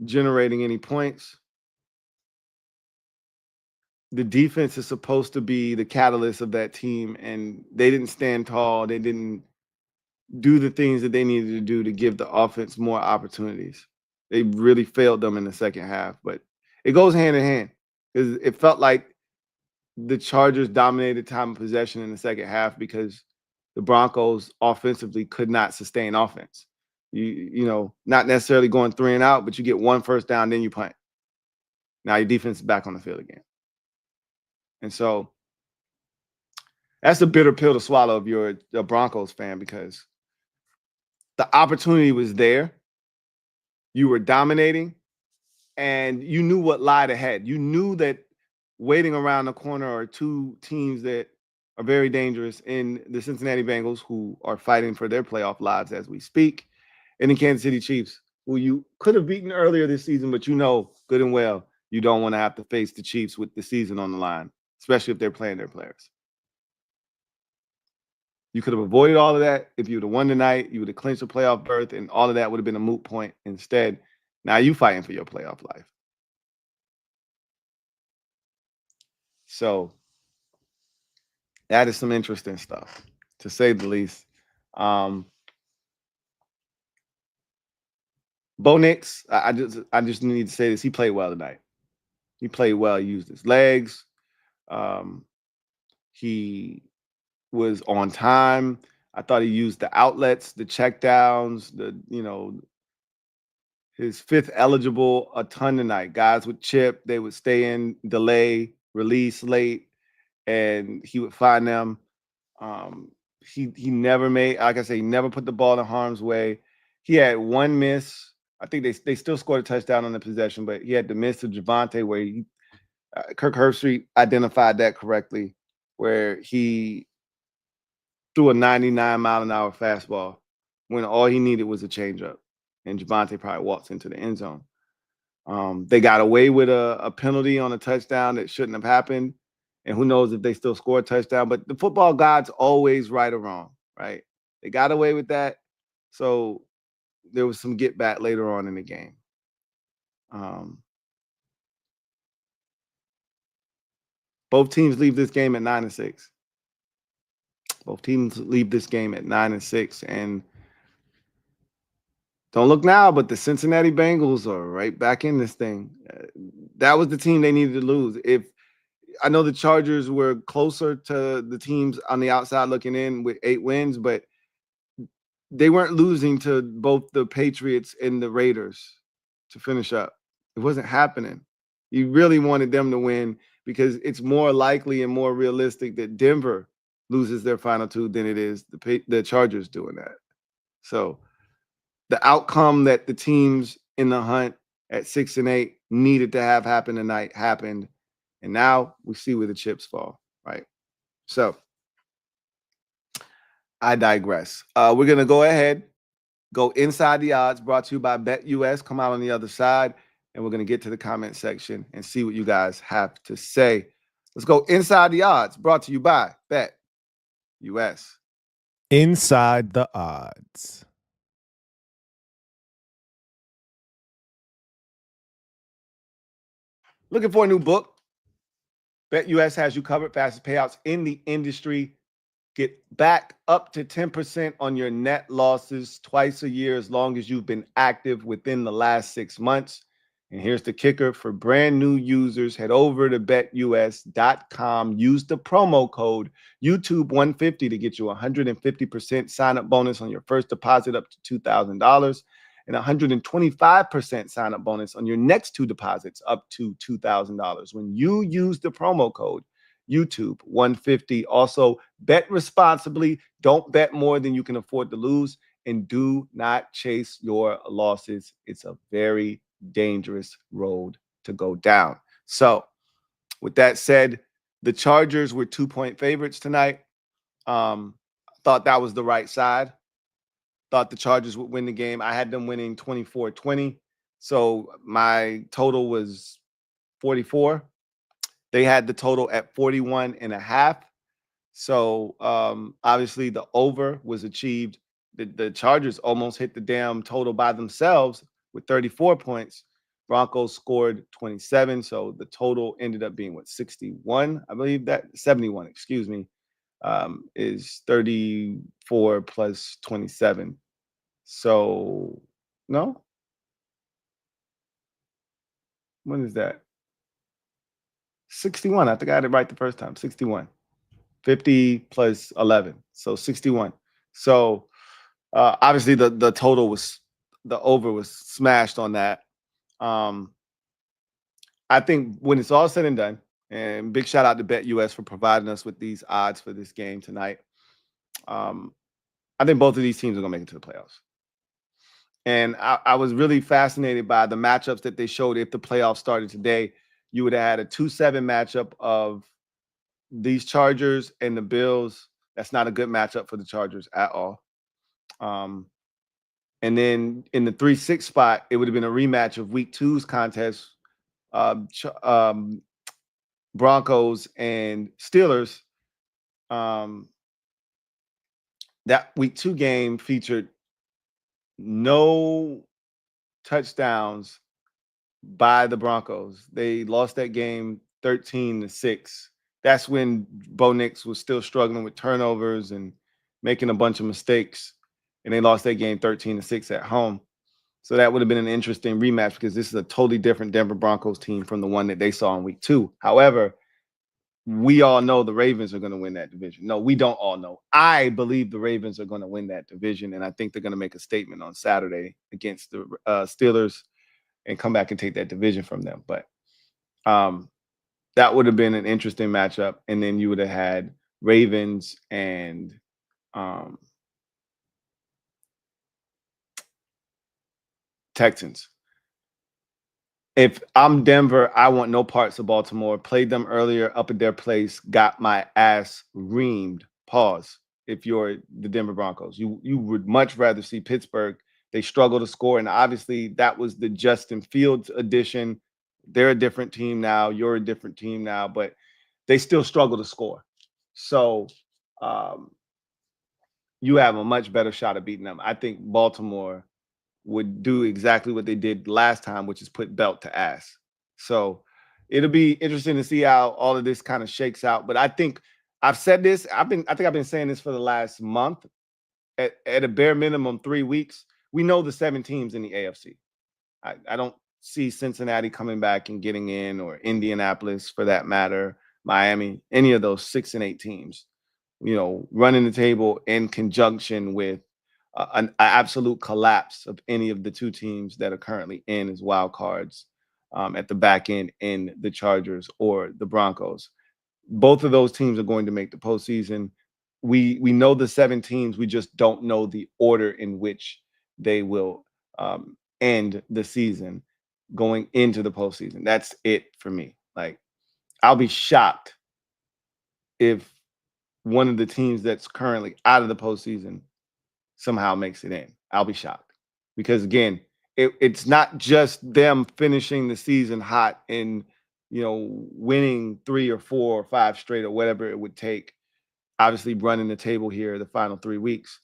generating any points, the defense is supposed to be the catalyst of that team, and they didn't stand tall. They didn't do the things that they needed to do to give the offense more opportunities. They really failed them in the second half, but it goes hand in hand because it felt like the Chargers dominated time of possession in the second half because the Broncos offensively could not sustain offense. Not necessarily going 3 and out, but you get 1 first down, then you punt. Now your defense is back on the field again. And so that's a bitter pill to swallow if you're a Broncos fan because the opportunity was there. You were dominating, and you knew what lied ahead. You knew that waiting around the corner are 2 teams that are very dangerous in the Cincinnati Bengals, who are fighting for their playoff lives as we speak, and the Kansas City Chiefs, who you could have beaten earlier this season, but good and well you don't want to have to face the Chiefs with the season on the line, especially if they're playing their players. You could have avoided all of that if you would have won tonight. You would have clinched a playoff berth, and all of that would have been a moot point. Instead, now you fighting for your playoff life. So that is some interesting stuff, to say the least. Bo Nix, I just need to say this. He played well tonight. He played well. He used his legs. He was on time. I thought he used the outlets, the checkdowns, his 5th eligible a ton tonight. Guys would chip, they would stay in, delay, release late, and he would find them. He never made, like I say, he never put the ball in harm's way. He had 1 miss. I think they still scored a touchdown on the possession, but he had the miss to Javonte where Kirk Herbstreit identified that correctly, where he threw a 99-mile-an-hour fastball when all he needed was a changeup, and Javonte probably walks into the end zone. They got away with a penalty on a touchdown that shouldn't have happened, and who knows if they still score a touchdown. But the football god's always right or wrong, right? They got away with that, so there was some get back later on in the game. Both teams leave this game at 9-6. Both teams leave this game at 9-6, and don't look now, but the Cincinnati Bengals are right back in this thing. That was the team they needed to lose. I know the Chargers were closer to the teams on the outside looking in with 8 wins, but they weren't losing to both the Patriots and the Raiders to finish up. It wasn't happening. You really wanted them to win because it's more likely and more realistic that Denver loses their final 2 than it is the Chargers doing that. So the outcome that the teams in the hunt at 6 and 8 needed to have happen tonight happened. And now we see where the chips fall, right? So I digress. We're going to go ahead, go inside the odds, brought to you by BetUS. Come out on the other side, and we're going to get to the comment section and see what you guys have to say. Let's go inside the odds, brought to you by BetUS.
Inside the odds.
Looking for a new book? BetUS has you covered. Fastest payouts in the industry. Get back up to 10% on your net losses twice a year as long as you've been active within the last 6 months. And here's the kicker. For brand new users, head over to betus.com. Use the promo code YouTube150 to get you a 150% sign-up bonus on your first deposit up to $2,000 and 125% sign-up bonus on your next 2 deposits up to $2,000. When you use the promo code
YouTube 150. Also, bet responsibly. Don't bet more than you can afford to lose, and do not chase your losses. It's a very dangerous road to go down. So, with that said, the Chargers were 2-point favorites tonight. Thought that was the right side. Thought the Chargers would win the game. I had them winning 24-20. So my total was 44. They had the total at 41.5. So obviously the over was achieved. The Chargers almost hit the damn total by themselves with 34 points. Broncos scored 27. So the total ended up being 61? I believe that 71, excuse me, is 34 plus 27. So no. When is that? 61. I think I had it right the first time. 61. 50 plus 11. So 61. So obviously the total was, the over was smashed on that. I think when it's all said and done, and big shout out to BetUS for providing us with these odds for this game tonight. I think both of these teams are going to make it to the playoffs. And I was really fascinated by the matchups that they showed. If the playoffs started today, you would have had a 2-7 matchup of these Chargers and the Bills. That's not a good matchup for the Chargers at all. And then in the 3-6 spot, it would have been a rematch of Week 2's contest, Broncos and Steelers. That Week 2 game featured no touchdowns by the Broncos. They lost that game 13-6. That's when Bo Nix was still struggling with turnovers and making a bunch of mistakes. And they lost that game 13-6 at home. So that would have been an interesting rematch because this is a totally different Denver Broncos team from the one that they saw in Week 2. However, we all know the Ravens are going to win that division. No, we don't all know. I believe the Ravens are going to win that division, and I think they're going to make a statement on Saturday against the Steelers and come back and take that division from them. But that would have been an interesting matchup, and then you would have had Ravens and Texans. If I'm Denver, I want no parts of Baltimore. Played them earlier up at their place, got my ass reamed. Pause. If you're the Denver Broncos, you would much rather see Pittsburgh. They struggle to score, and obviously that was the Justin Fields edition. They're a different team now. You're a different team now, but they still struggle to score. So you have a much better shot of beating them. I think Baltimore would do exactly what they did last time, which is put belt to ass. So it'll be interesting to see how all of this kind of shakes out. But I think I've said this. I think I've been saying this for the last month. At a bare minimum, 3 weeks, we know the 7 teams in the AFC. I don't see Cincinnati coming back and getting in, or Indianapolis for that matter, Miami, any of those 6 and 8 teams, running the table in conjunction with an absolute collapse of any of the 2 teams that are currently in as wild cards at the back end in the Chargers or the Broncos. Both of those teams are going to make the postseason. We know the 7 teams. We just don't know the order in which they will end the season going into the postseason. That's it for me. Like, I'll be shocked if one of the teams that's currently out of the postseason somehow makes it in. I'll be shocked because, again, it's not just them finishing the season hot and winning 3 or 4 or 5 straight or whatever it would take. Obviously, running the table here the final 3 weeks.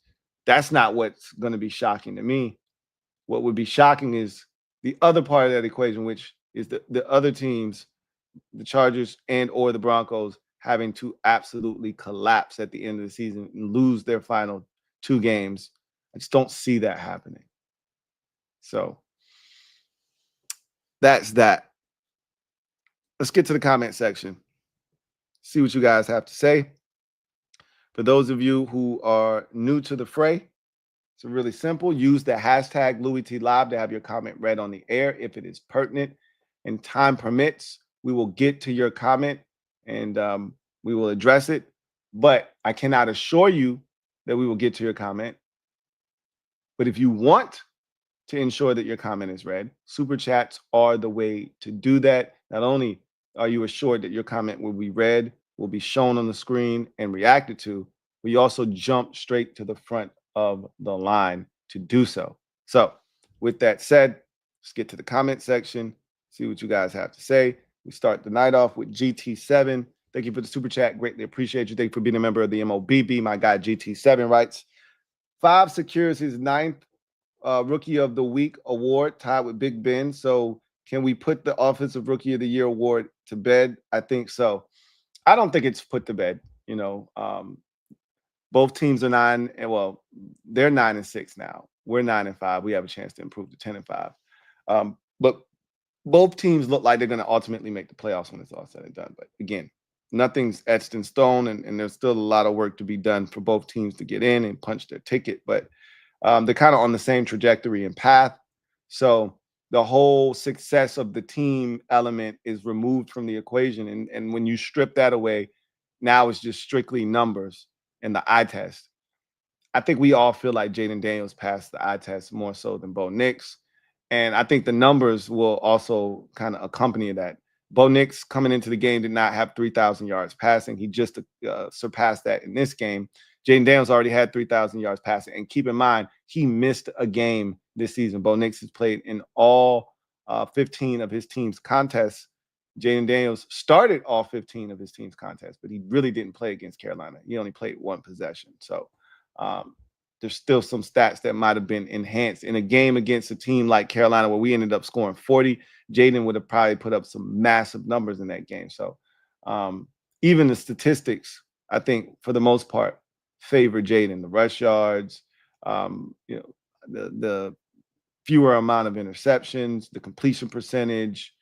That's not what's going to be shocking to me. What would be shocking is the other part of that equation, which is the other teams, the Chargers and or the Broncos, having to absolutely collapse at the end of the season and lose their final 2 games. I just don't see that happening. So that's that. Let's get to the comment section. See what you guys have to say. For those of you who are new to the fray, it's really simple. Use the hashtag LouieTLive to have your comment read on the air. If it is pertinent and time permits, we will get to your comment and
We will address it, but I cannot assure you that we will get to your comment. But if you want to ensure that your comment is read, super chats are the way to do that. Not only are you assured that your comment will be read, will be shown on the screen and reacted to, we also jump straight to the front of the line to do so. So with that said, let's get to the comment section, see what you guys have to say. We start the night off with GT7. Thank you for the super chat. Greatly appreciate you. Thank you for being a member of the MOBB. My guy GT7 writes, 5 secures his 9th Rookie of the Week award, tied with Big Ben. So can we put the Offensive Rookie of the Year award to bed? I think so. I don't think it's put to bed. Both teams are 9, and well, they're 9-6 now. We're 9-5. We have a chance to improve to 10-5. But both teams look like they're going to ultimately make the playoffs when it's all said and done. But again, nothing's etched in stone, and there's still a lot of work to be done for both teams to get in and punch their ticket. But they're kind of on the same trajectory and path. So the whole success of the team element is removed from the equation. And when you strip that away, now it's just strictly numbers and the eye test. I think we all feel like Jaden Daniels passed the eye test more so than Bo Nix. And I think the numbers will also kind of accompany that. Bo Nix coming into the game did not have 3,000 yards passing. He just surpassed that in this game. Jaden Daniels already had 3,000 yards passing. And keep in mind, he missed a game this season. Bo Nix has played in all 15 of his team's contests. Jaden Daniels started all 15 of his team's contests, but he really didn't play against Carolina. He only played 1 possession. So there's still some stats that might have been enhanced. In a game against a team like Carolina where we ended up scoring 40, Jaden would have probably put up some massive numbers in that game. So even the statistics, I think, for the most part, favor Jaden. The rush yards, the fewer amount of interceptions, the completion percentage,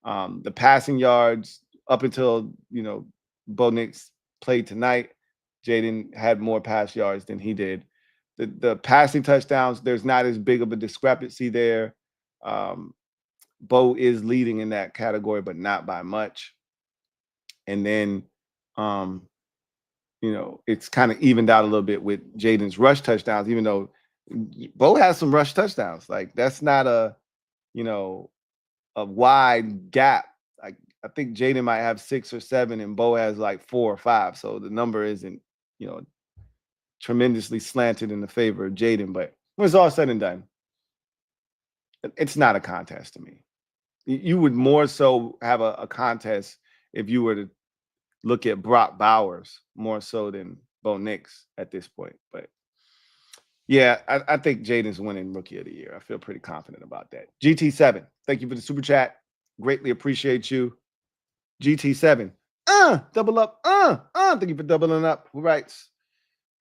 the passing yards up until, Bo Nix played tonight. Jaden had more pass yards than he did. The passing touchdowns, there's not as big of a discrepancy there. Bo is leading in that category, but not by much. And then, it's kind of evened out a little bit with Jaden's rush touchdowns, even though Bo has some rush touchdowns. Like, that's not a wide gap. Like, I think Jaden might have 6 or 7 and Bo has like 4 or 5. So the number isn't, tremendously slanted in the favor of Jaden. But when it's all said and done, it's not a contest to me. You would more so have a contest if you were to look at Brock Bowers more so than Bo Nix at this point. But yeah, I think Jaden's winning Rookie of the Year. I feel pretty confident about that. GT7, thank you for the super chat. Greatly appreciate you. GT7, double up, thank you for doubling up. Who writes,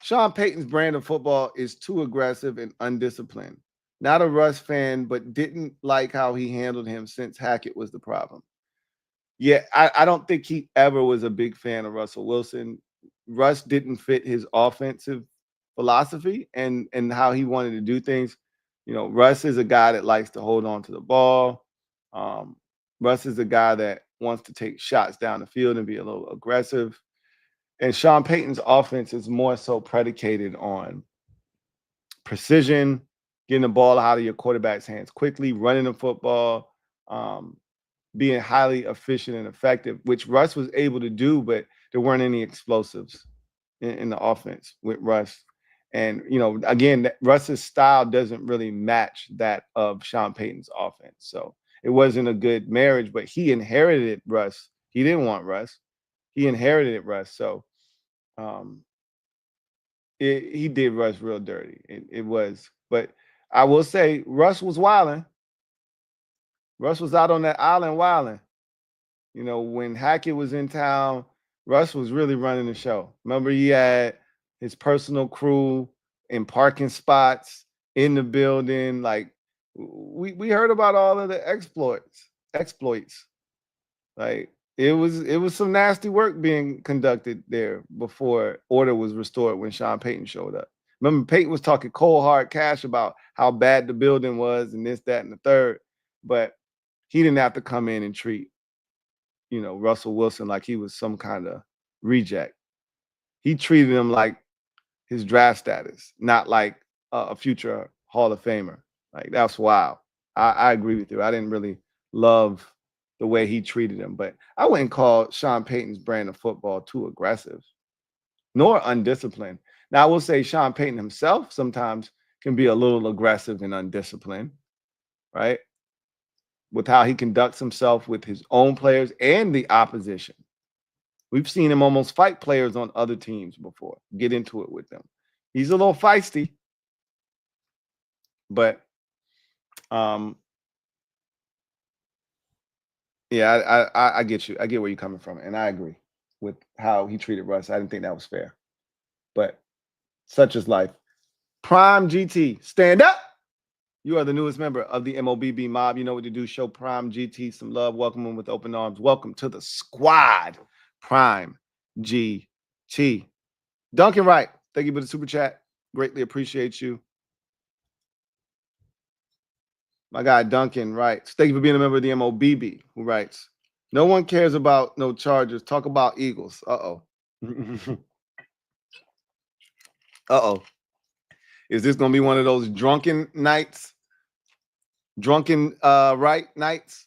Sean Payton's brand of football is too aggressive and undisciplined. Not a Russ fan, but didn't like how he handled him since Hackett was the problem. Yeah, I don't think he ever was a big fan of Russell Wilson. Russ didn't fit his offensive philosophy and how he wanted to do things. Russ is a guy that likes to hold on to the ball. Russ is a guy that wants to take shots down the field and be a little aggressive. And Sean Payton's offense is more so predicated on precision, getting the ball out of your quarterback's hands quickly, running the football, being highly efficient and effective, which Russ was able to do, but there weren't any explosives in the offense with Russ. And, again, Russ's style doesn't really match that of Sean Payton's offense. So it wasn't a good marriage, but he inherited Russ. He didn't want Russ. He inherited Russ. So he did Russ real dirty. It was. But I will say Russ was wilding. Russ was out on that island wilding. When Hackett was in town, Russ was really running the show. Remember, he had his personal crew in parking spots in the building. Like, we heard about all of the exploits. Like, it was some nasty work being conducted there before order was restored when Sean Payton showed up. Remember, Payton was talking cold hard cash about how bad the building was and this, that, and the third. But he didn't have to come in and treat, Russell Wilson like he was some kind of reject. He treated him like his draft status, not like a future Hall of Famer. Like, that's wild. I agree with you. I didn't really love the way he treated him, but I wouldn't call Sean Payton's brand of football too aggressive, nor undisciplined. Now, I will say Sean Payton himself sometimes can be a little aggressive and undisciplined, right? With how he conducts himself with his own players and the opposition. We've seen him almost fight players on other teams before, get into it with them. He's a little feisty, but yeah, I get you. I get where you're coming from, and I agree with how he treated Russ. I didn't think that was fair, but such is life. Prime GT, stand up. You are the newest member of the MOBB mob. You know what to do. Show Prime GT some love. Welcome him with open arms. Welcome to the squad, Prime GT. Duncan Wright, thank you for the super chat. Greatly appreciate you. My guy Duncan writes, thank you for being a member of the MOBB, who writes, no one cares about no Chargers. Talk about Eagles. Uh-oh. Uh-oh. Is this going to be one of those drunken nights? Drunken right nights?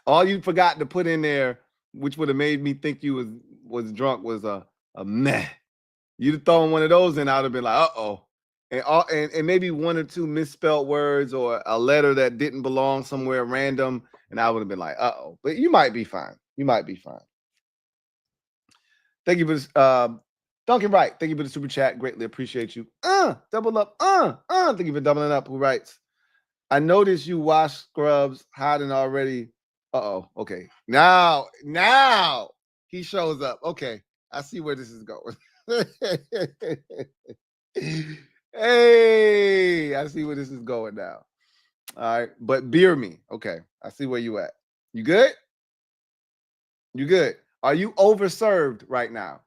All you forgot to put in there, which would have made me think you was drunk, was a meh. You'd have thrown one of those in, I would have been like, uh-oh. And maybe one or two misspelled words or a letter that didn't belong somewhere random, and I would have been like, uh-oh. But you might be fine. You might be fine. Thank you for this. Duncan Wright, thank you for the super chat. Greatly appreciate you. Double up. Thank you for doubling up. Who writes, I noticed you wash scrubs hiding already. Uh-oh. Okay. Now he shows up. Okay. I see where this is going. Hey, I see where this is going now. All right. But beer me. Okay. I see where you at. You good? You good? Are you overserved right now?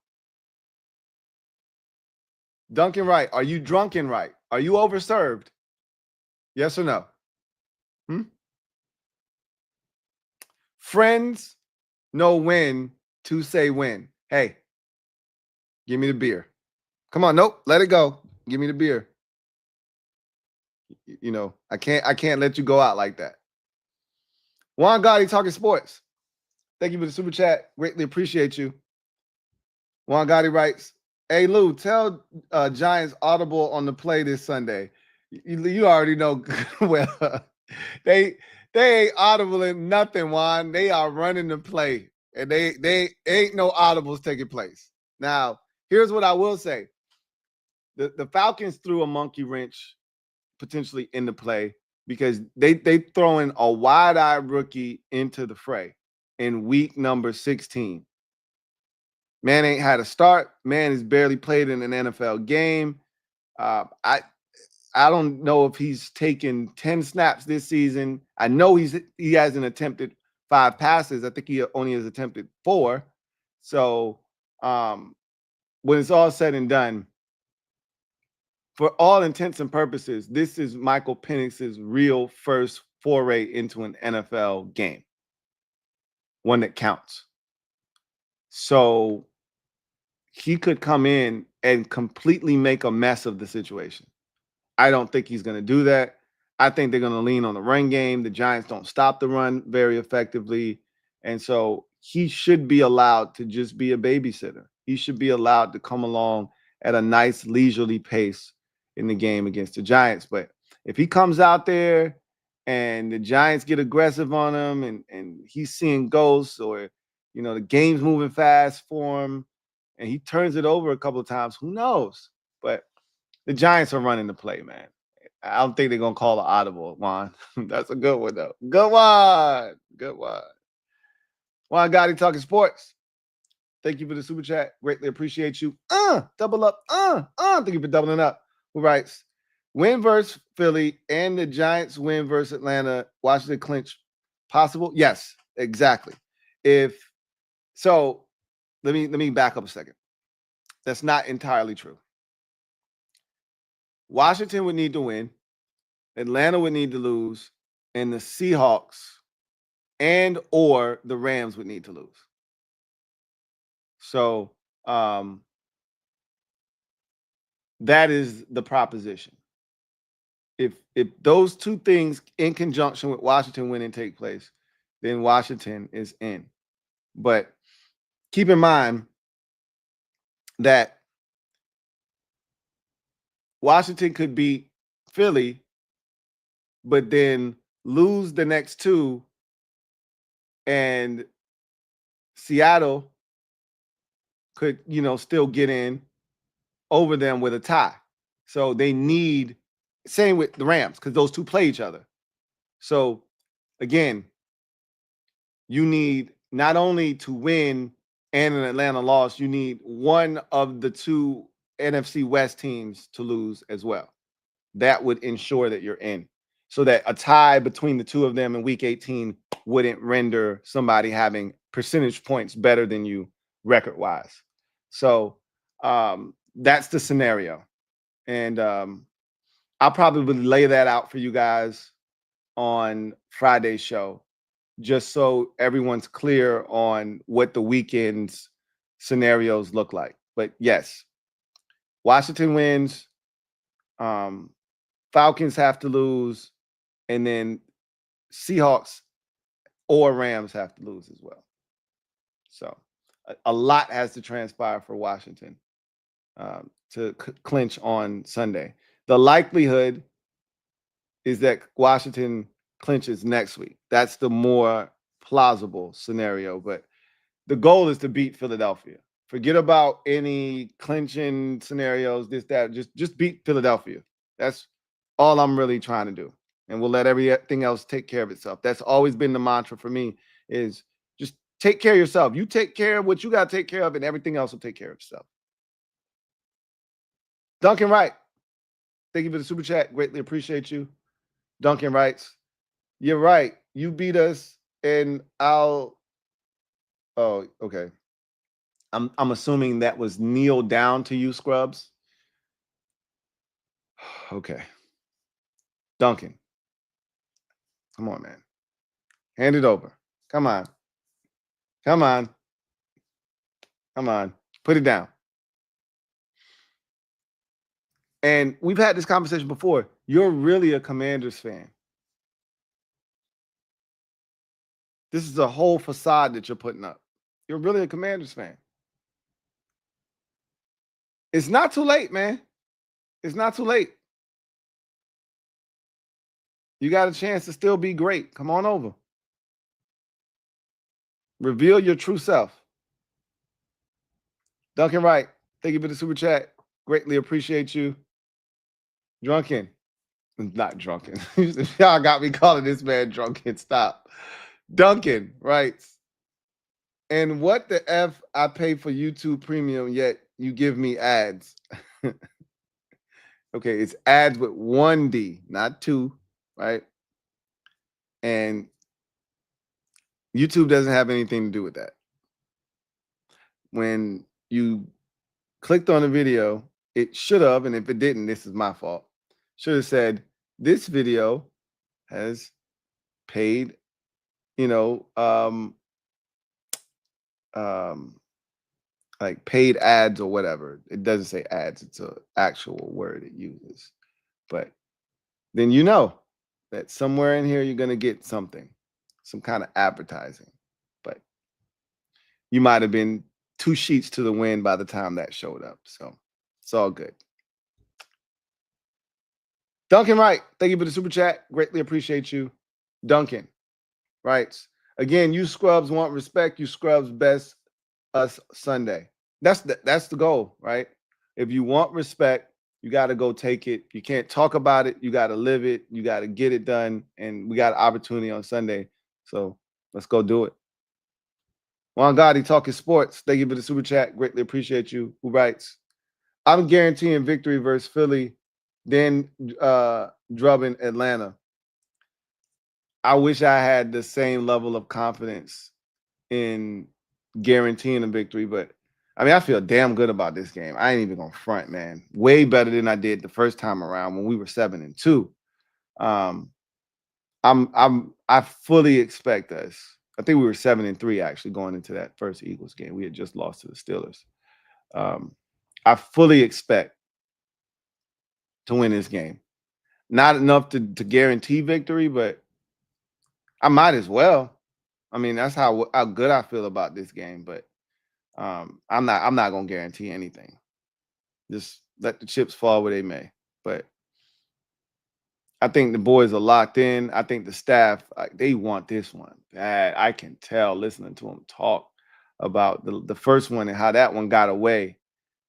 Duncan Wright, are you drunken right? Are you overserved? Yes or no? Friends know when to say when. Hey, give me the beer. Come on, nope, let it go. Give me the beer. You know, I can't let you go out like that. Juan Gotti talking sports. Thank you for the super chat. Greatly appreciate you. Juan Gotti writes, hey, Lou, tell Giants audible on the play this Sunday. You already know well. They ain't audible in nothing, Juan. They are running the play. And they ain't no audibles taking place. Now, here's what I will say. The Falcons threw a monkey wrench potentially in the play because they throwing a wide-eyed rookie into the fray in week number 16. Man ain't had a start. Man has barely played in an NFL game. I don't know if he's taken 10 snaps this season. I know he hasn't attempted 5 passes. I think he only has attempted 4. So when it's all said and done, for all intents and purposes, this is Michael Penix's real first foray into an NFL game, one that counts. So he could come in and completely make a mess of the situation. I don't think he's going to do that. I think they're going to lean on the run game. The Giants don't stop the run very effectively. And so he should be allowed to just be a babysitter. He should be allowed to come along at a nice leisurely pace in the game against the Giants. But if he comes out there and the Giants get aggressive on him and he's seeing ghosts, or, you know, the game's moving fast for him and he turns it over a couple of times, who knows? But the Giants are running the play, man. I don't think they're going to call an audible, Juan. That's a good one, though. Good one. Good one. Juan Gotti talking sports. Thank you for the super chat. Greatly appreciate you. Double up. Thank you for doubling up. Who writes, win versus Philly and the Giants win versus Atlanta, Washington clinch possible? Yes, exactly. So let me back up a second. That's not entirely true. Washington would need to win, Atlanta would need to lose, and the Seahawks and or the Rams would need to lose. So that is the proposition. If those two things in conjunction with Washington winning take place, then Washington is in. But keep in mind that Washington could beat Philly, but then lose the next two, and Seattle could, still get in over them with a tie. So they need, same with the Rams, because those two play each other. So again, you need not only to win and an Atlanta loss, you need one of the two NFC West teams to lose as well. That would ensure that you're in, so that a tie between the two of them in week 18 wouldn't render somebody having percentage points better than you record-wise. So that's the scenario. And I'll probably lay that out for you guys on Friday's show, just so everyone's clear on what the weekend's scenarios look like. But yes, Washington wins. Falcons have to lose, and then Seahawks or Rams have to lose as well. So a lot has to transpire for Washington to clinch on Sunday. The likelihood is that Washington clinches next week. That's the more plausible scenario. But the goal is to beat Philadelphia. Forget about any clinching scenarios, this, that. Just beat Philadelphia. That's all I'm really trying to do. And we'll let everything else take care of itself. That's always been the mantra for me, is just take care of yourself. You take care of what you got to take care of, and everything else will take care of itself. Duncan Wright, thank you for the super chat. Greatly appreciate you. Duncan writes, you're right. You beat us, and oh, okay. I'm assuming that was kneel down to you, Scrubs. Okay. Duncan. Come on, man. Hand it over. Come on. Come on. Come on. Put it down. And we've had this conversation before. You're really a Commanders fan. This is a whole facade that you're putting up. You're really a Commanders fan. It's not too late, man. It's not too late. You got a chance to still be great. Come on over. Reveal your true self. Duncan Wright, thank you for the super chat. Greatly appreciate you. Drunken. Not drunken. Y'all got me calling this man drunken. Stop. Duncan writes, and what the F I pay for YouTube Premium, yet you give me ads. Okay, it's ads with 1D, not 2, right? And YouTube doesn't have anything to do with that. When you clicked on the video, it should have, and if it didn't, this is my fault, should have said, this video has paid, like paid ads or whatever. It doesn't say ads. It's an actual word it uses. But then you know that somewhere in here you're going to get something, some kind of advertising. But you might have been 2 sheets to the wind by the time that showed up. So it's all good. Duncan Wright, thank you for the super chat. Greatly appreciate you. Duncan writes, again, you scrubs want respect. You scrubs best us Sunday. That's the goal, right? If you want respect, you got to go take it. You can't talk about it. You got to live it. You got to get it done. And we got an opportunity on Sunday. So let's go do it. Juan Gotti, talking sports. Thank you for the super chat. Greatly appreciate you. Who writes, I'm guaranteeing victory versus Philly, then drubbing Atlanta. I wish I had the same level of confidence in guaranteeing a victory, but I mean, I feel damn good about this game. I ain't even gonna front, man. Way better than I did the first time around when we were 7-2. I fully expect us I think we were 7-3 actually going into that first Eagles game. We had just lost to the Steelers. I fully expect to win this game. Not enough to guarantee victory, but I might as well. I mean, that's how good I feel about this game. But I'm not gonna guarantee anything. Just let the chips fall where they may. But I think the boys are locked in. I think the staff, they want this one bad. I can tell listening to them talk about the first one and how that one got away.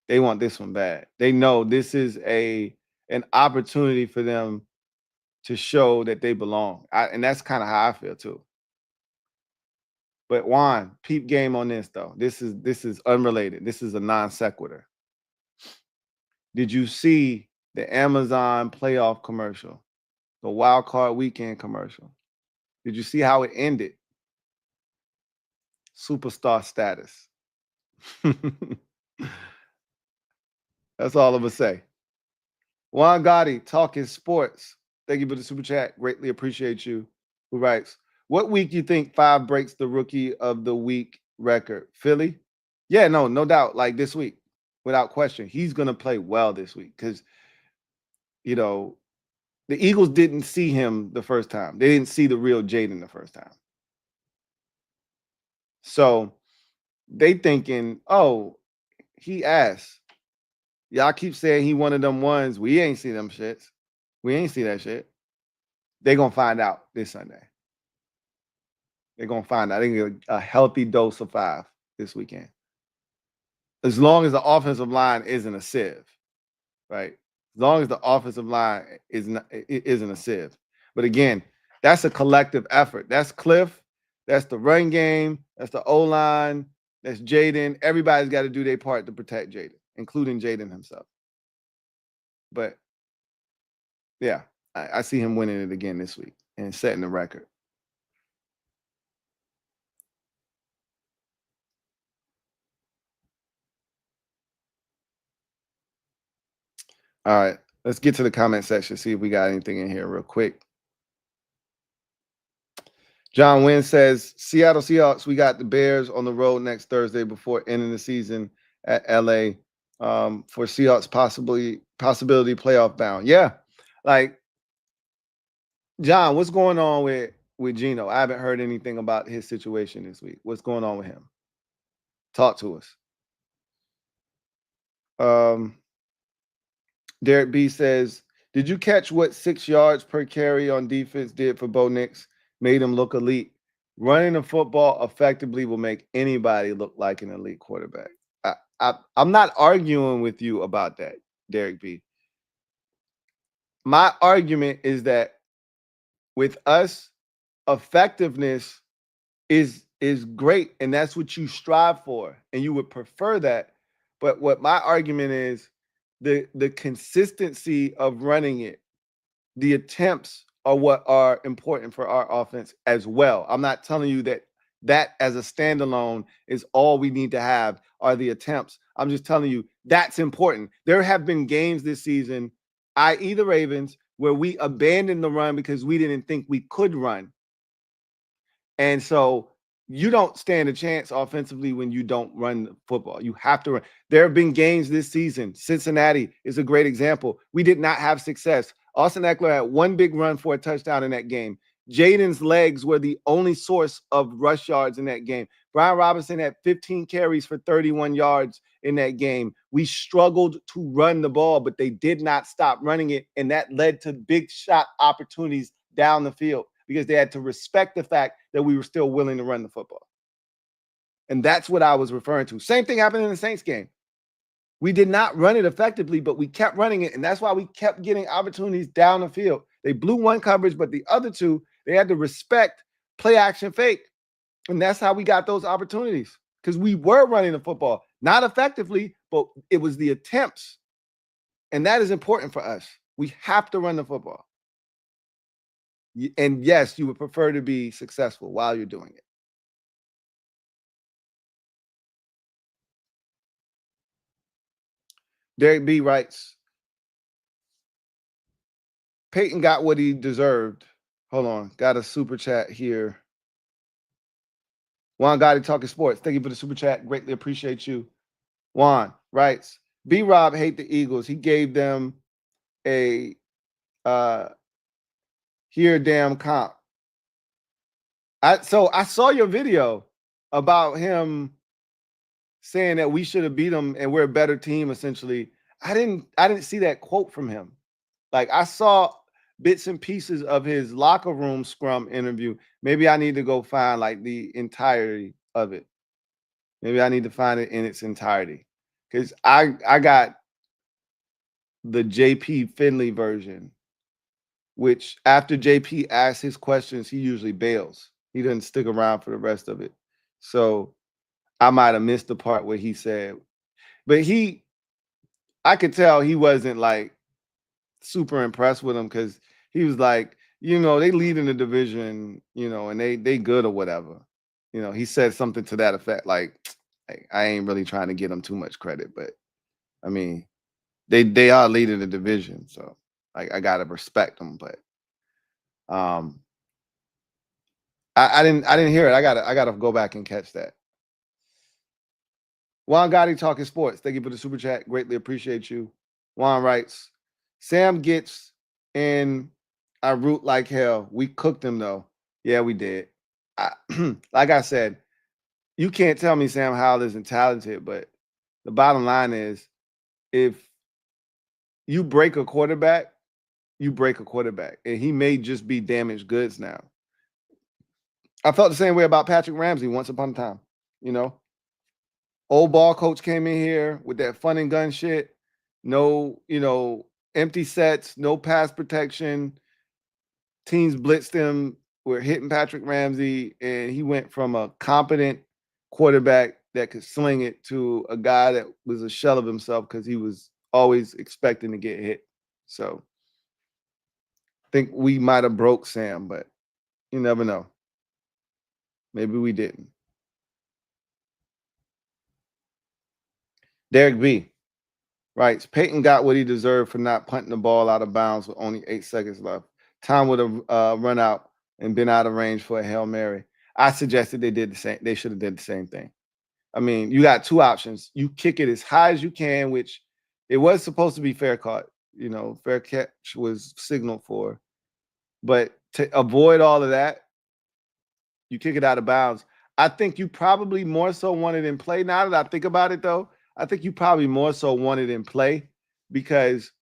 They want this one bad. They know this is an opportunity for them to show that they belong. And that's kind of how I feel too. But Juan, peep game on this though. This is unrelated. This is a non sequitur. Did you see the Amazon playoff commercial? The wild card weekend commercial. Did you see how it ended? Superstar status. That's all I'm gonna say. Juan Gotti, talking sports. Thank you for the super chat. Greatly appreciate you. Who writes, what week you think 5 breaks the rookie of the week record? Philly? Yeah, no doubt. Like this week, without question, he's gonna play well this week because the Eagles didn't see him the first time. They didn't see the real Jaden the first time. So they thinking, oh, he asked. Y'all keep saying he one of them ones. We ain't see them shits. We ain't see that shit. They're going to find out this Sunday. They're going to find out. They get a healthy dose of 5 this weekend. As long as the offensive line isn't a sieve, right? As long as the offensive line isn't a sieve. But again, that's a collective effort. That's Cliff. That's the run game. That's the O-line. That's Jaden. Everybody's got to do their part to protect Jaden, including Jaden himself. But, yeah, I see him winning it again this week and setting the record. All right, let's get to the comment section, see if we got anything in here real quick. John Wynn says, Seattle Seahawks, we got the Bears on the road next Thursday before ending the season at LA for Seahawks possibility playoff bound. Yeah, like, John, what's going on with Geno? I haven't heard anything about his situation this week. What's going on with him? Talk to us. Derek B says, did you catch what 6 yards per carry on defense did for Bo Nix? Made him look elite. Running the football effectively will make anybody look like an elite quarterback. I'm not arguing with you about that, Derek B. My argument is that with us, effectiveness is great, and that's what you strive for, and you would prefer that. But what my argument is, the consistency of running it, the attempts are what are important for our offense as well. I'm not telling you that as a standalone is all we need to have are the attempts. I'm just telling you that's important. There have been games this season, i.e. the Ravens, where we abandoned the run because we didn't think we could run. And so you don't stand a chance offensively when you don't run the football. You have to run. There have been games this season. Cincinnati is a great example. We did not have success. Austin Eckler had one big run for a touchdown in that game. Jaden's legs were the only source of rush yards in that game. Brian Robinson had 15 carries for 31 yards in that game. We struggled to run the ball, but they did not stop running it, and that led to big shot opportunities down the field because they had to respect the fact that we were still willing to run the football. And that's what I was referring to. Same thing happened in the Saints game. We did not run it effectively, but we kept running it, and that's why we kept getting opportunities down the field. They blew one coverage, but the other two, they had to respect play action fake. And that's how we got those opportunities because we were running the football, not effectively, but it was the attempts. And that is important for us. We have to run the football. And yes, you would prefer to be successful while you're doing it. Derek B writes, Peyton got what he deserved. Hold on. Got a super chat here. Juan Gotti talking sports. Thank you for the super chat. Greatly appreciate you. Juan writes, B-Rob hate the Eagles. He gave them a here damn comp. So I saw your video about him saying that we should have beat them and we're a better team, essentially. I didn't see that quote from him. Like, I saw bits and pieces of his locker room scrum interview. Maybe I need to go find like the entirety of it. Maybe I need to find it in its entirety. Because I got the JP Finley version, which after JP asks his questions, he usually bails. He doesn't stick around for the rest of it. So I might have missed the part where he said, but I could tell he wasn't like super impressed with him, because he was like, they lead in the division, and they good or whatever. He said something to that effect, like I ain't really trying to get them too much credit, but I mean, they are leading the division, so I gotta respect them. But I didn't hear it. I gotta go back and catch that. Juan Gotti talking sports. Thank you for the super chat. Greatly appreciate you. Juan writes, Sam gets in. I root like hell. We cooked him though. Yeah, we did. Like I said, you can't tell me Sam Howell isn't talented, but the bottom line is, if you break a quarterback, you break a quarterback. And he may just be damaged goods now. I felt the same way about Patrick Ramsey once upon a time. Old ball coach came in here with that fun and gun shit. No, empty sets, no pass protection. Teams blitzed him. We're hitting Patrick Ramsey, and he went from a competent quarterback that could sling it to a guy that was a shell of himself because he was always expecting to get hit. So I think we might have broke Sam, but you never know. Maybe we didn't. Derek B writes, Peyton got what he deserved for not punting the ball out of bounds with only 8 seconds left. Time would have run out and been out of range for a Hail Mary. I suggested they did the same. They should have did the same thing. I mean, you got two options. You kick it as high as you can, which it was supposed to be fair caught. Fair catch was signaled for. But to avoid all of that, you kick it out of bounds. I think you probably more so wanted in play. Now that I think about it, though, I think you probably more so wanted in play because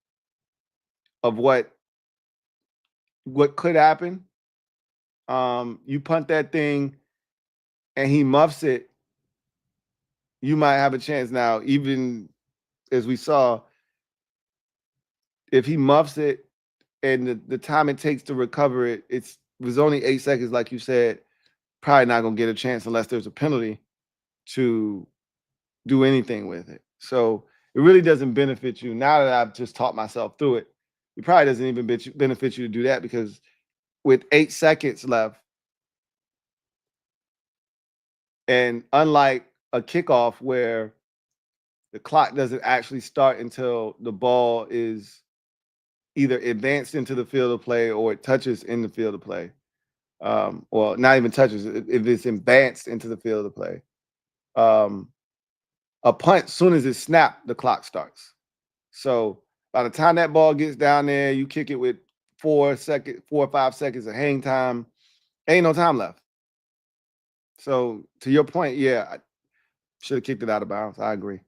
of what could happen. You punt that thing and he muffs it, you might have a chance. Now, even as we saw, if he muffs it and the time it takes to recover it, it was only 8 seconds, like you said, probably not going to get a chance unless there's a penalty to do anything with it. So it really doesn't benefit you. Now that I've just taught myself through it, it probably doesn't even benefit you to do that, because with 8 seconds left, and unlike a kickoff where the clock doesn't actually start until the ball is either advanced into the field of play or it touches in the field of play, well, not even touches, if it's advanced into the field of play. A punt, as soon as it's snapped, the clock starts. So by the time that ball gets down there, you kick it with 4 or 5 seconds of hang time, ain't no time left. So to your point, yeah, I should have kicked it out of bounds. I agree.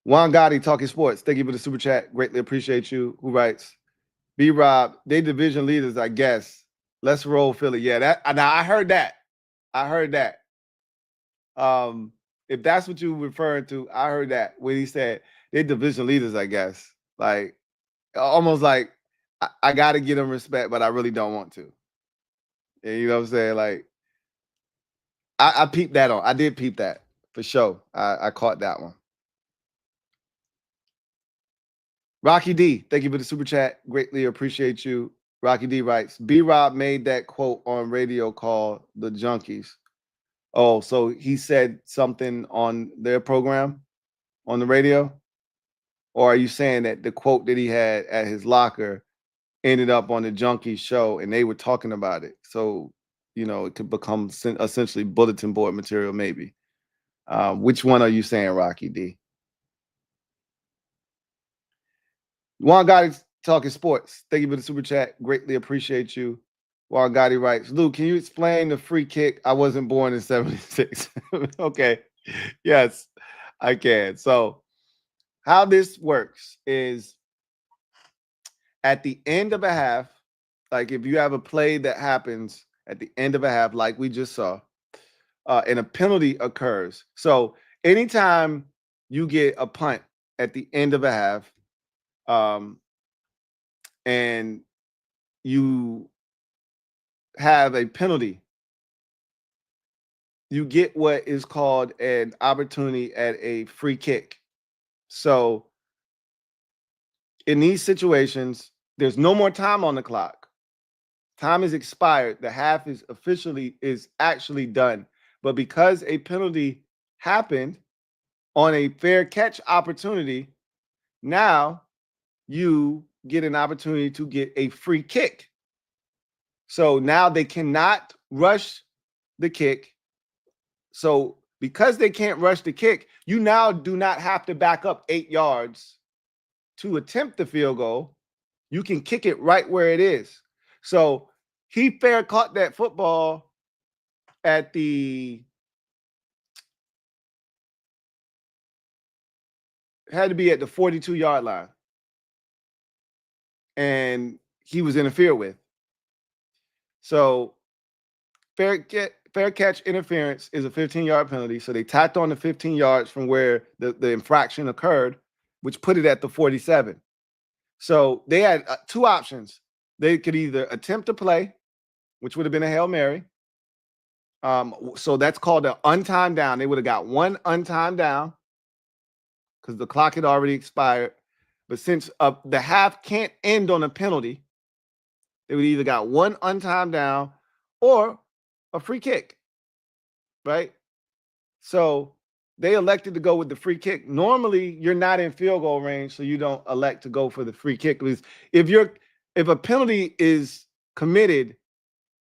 Juan Gotti talking sports. Thank you for the super chat. Greatly appreciate you. Who writes, B-Rob, they division leaders, I guess. Let's roll Philly. Yeah, now I heard that. If that's what you were referring to, I heard that when he said they division leaders, I guess. Like, almost like I got to give them respect, but I really don't want to. You know what I'm saying? Like, I peeped that on. I did peep that for sure. I caught that one. Rocky D, thank you for the super chat. Greatly appreciate you. Rocky D writes, B-Rob made that quote on radio called The Junkies. Oh, so he said something on their program on the radio? Or are you saying that the quote that he had at his locker ended up on the Junkie show and they were talking about it. So, it could become essentially bulletin board material, maybe. Which one are you saying, Rocky D? Juan Gotti talking sports. Thank you for the super chat. Greatly appreciate you. Juan Gotti writes, Lou, can you explain the free kick? I wasn't born in 76. Okay. Yes, I can. So how this works is at the end of a half, like if you have a play that happens at the end of a half, like we just saw, and a penalty occurs. So anytime you get a punt at the end of a half, and you have a penalty, you get what is called an opportunity at a free kick. So in these situations, there's no more time on the clock. Time is expired. The half is actually done. But because a penalty happened on a fair catch opportunity, now you get an opportunity to get a free kick. So now they cannot rush the kick. So because they can't rush the kick, you now do not have to back up 8 yards to attempt the field goal. You can kick it right where it is. So he fair caught that football at the had to be at the 42-yard line. And he was interfered with. So fair catch interference is a 15-yard penalty. So they tacked on the 15 yards from where the infraction occurred, which put it at the 47. So they had 2 options. They could either attempt to play, which would have been a Hail Mary. So that's called an untimed down. They would have got 1 untimed down because the clock had already expired. But since the half can't end on a penalty, they would either got 1 untimed down or a free kick, right? So they elected to go with the free kick. Normally, you're not in field goal range, so you don't elect to go for the free kick. Because if a penalty is committed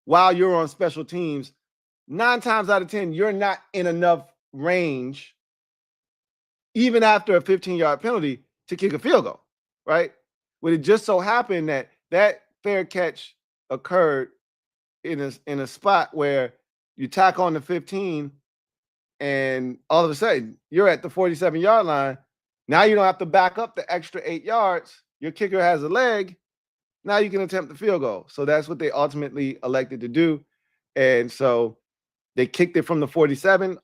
while you're on special teams, 9 times out of 10, you're not in enough range, even after a 15-yard penalty, to kick a field goal, right? But it just so happened that fair catch occurred in a spot where you tack on the 15 and all of a sudden you're at the 47-yard line. Now you don't have to back up the extra 8 yards. Your kicker has a leg. Now you can attempt the field goal. So that's what they ultimately elected to do. And so they kicked it from the 47.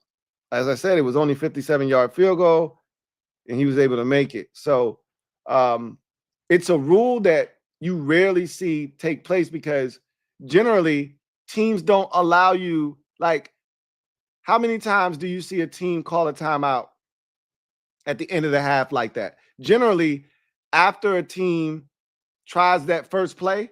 As I said, it was only 57-yard field goal, and he was able to make it. So it's a rule that you rarely see take place because generally teams don't allow you, like, how many times do you see a team call a timeout at the end of the half like that? Generally, after a team tries that first play,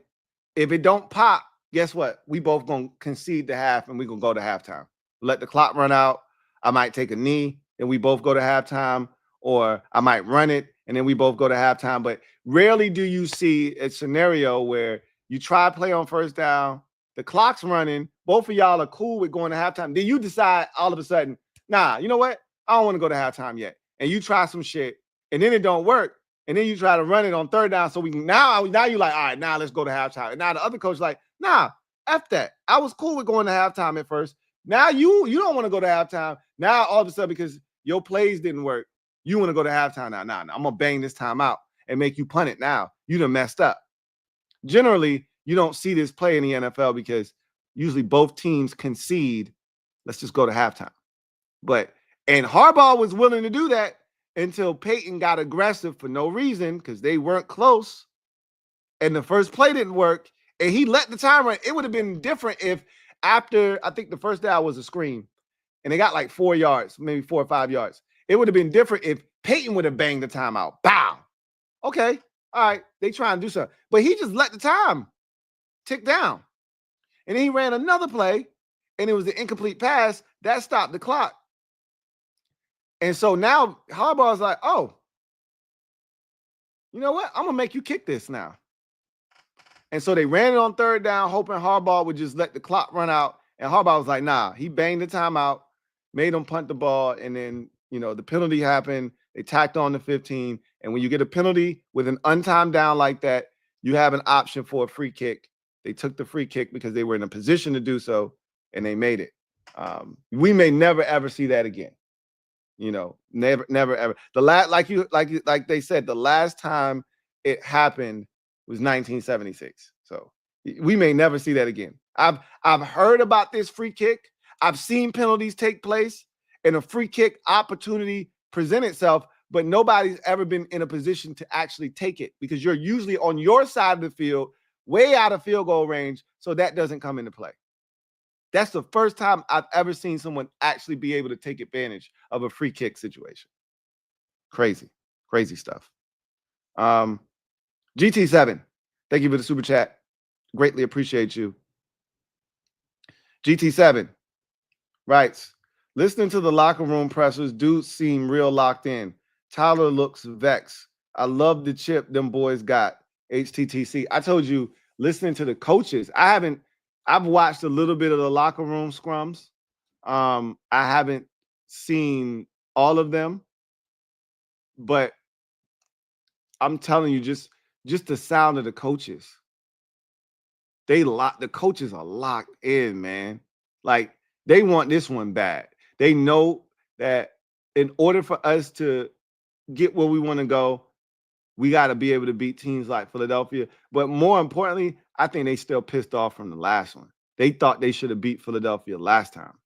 if it don't pop, guess what? We both going to concede the half and we're going to go to halftime. Let the clock run out. I might take a knee and we both go to halftime, or I might run it and then we both go to halftime. But rarely do you see a scenario where you try to play on first down, the clock's running, both of y'all are cool with going to halftime. Then you decide all of a sudden, nah, you know what? I don't want to go to halftime yet. And you try some shit and then it don't work. And then you try to run it on third down. So we can now you're like, all right, now let's go to halftime. And now the other coach is like, nah, F that. I was cool with going to halftime at first. Now you don't want to go to halftime. Now all of a sudden, because your plays didn't work, you want to go to halftime now. Nah, I'm going to bang this time out and make you punt it now. You done messed up. Generally, you don't see this play in the NFL because usually both teams concede. Let's just go to halftime. And Harbaugh was willing to do that until Peyton got aggressive for no reason because they weren't close. And the first play didn't work. And he let the time run. It would have been different if after, I think the first down was a screen and they got like 4 yards, maybe 4 or 5 yards. It would have been different if Peyton would have banged the timeout. Bow. Okay. All right. They try and do something. But he just let the time tick down. And then he ran another play and it was an incomplete pass. That stopped the clock. And so now Harbaugh's like, oh, you know what? I'm going to make you kick this now. And so they ran it on third down, hoping Harbaugh would just let the clock run out. And Harbaugh was like, nah, he banged the timeout, made them punt the ball. And then, the penalty happened. They tacked on the 15. And when you get a penalty with an untimed down like that, you have an option for a free kick. They took the free kick because they were in a position to do so, and they made it. We may never, ever see that again. Never, never, ever. Like they said, the last time it happened was 1976. So we may never see that again. I've heard about this free kick. I've seen penalties take place and a free kick opportunity present itself, but nobody's ever been in a position to actually take it because you're usually on your side of the field, way out of field goal range, so that doesn't come into play. That's the first time I've ever seen someone actually be able to take advantage of a free kick situation. Crazy stuff. GT7, thank you for the super chat. Greatly appreciate you. GT7 writes, listening to the locker room pressers, dudes seem real locked in. Tyler looks vexed. I love the chip them boys got. HTTC. I told you, listening to the coaches, I've watched a little bit of the locker room scrums. I haven't seen all of them, but I'm telling you, just the sound of the coaches. The coaches are locked in, man. Like, they want this one bad. They know that in order for us to get where we want to go, we got to be able to beat teams like Philadelphia. But more importantly, I think they still pissed off from the last one. They thought they should have beat Philadelphia last time.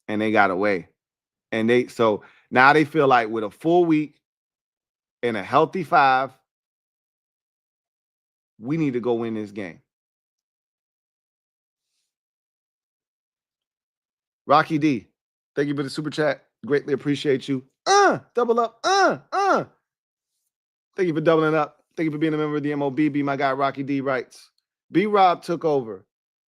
And they got away. And so now they feel like with a full week and a healthy 5, we need to go win this game. Rocky D, thank you for the super chat. Greatly appreciate you. Double up. Thank you for doubling up. Thank you for being a member of the MOBB. My guy Rocky D writes, B-Rob took over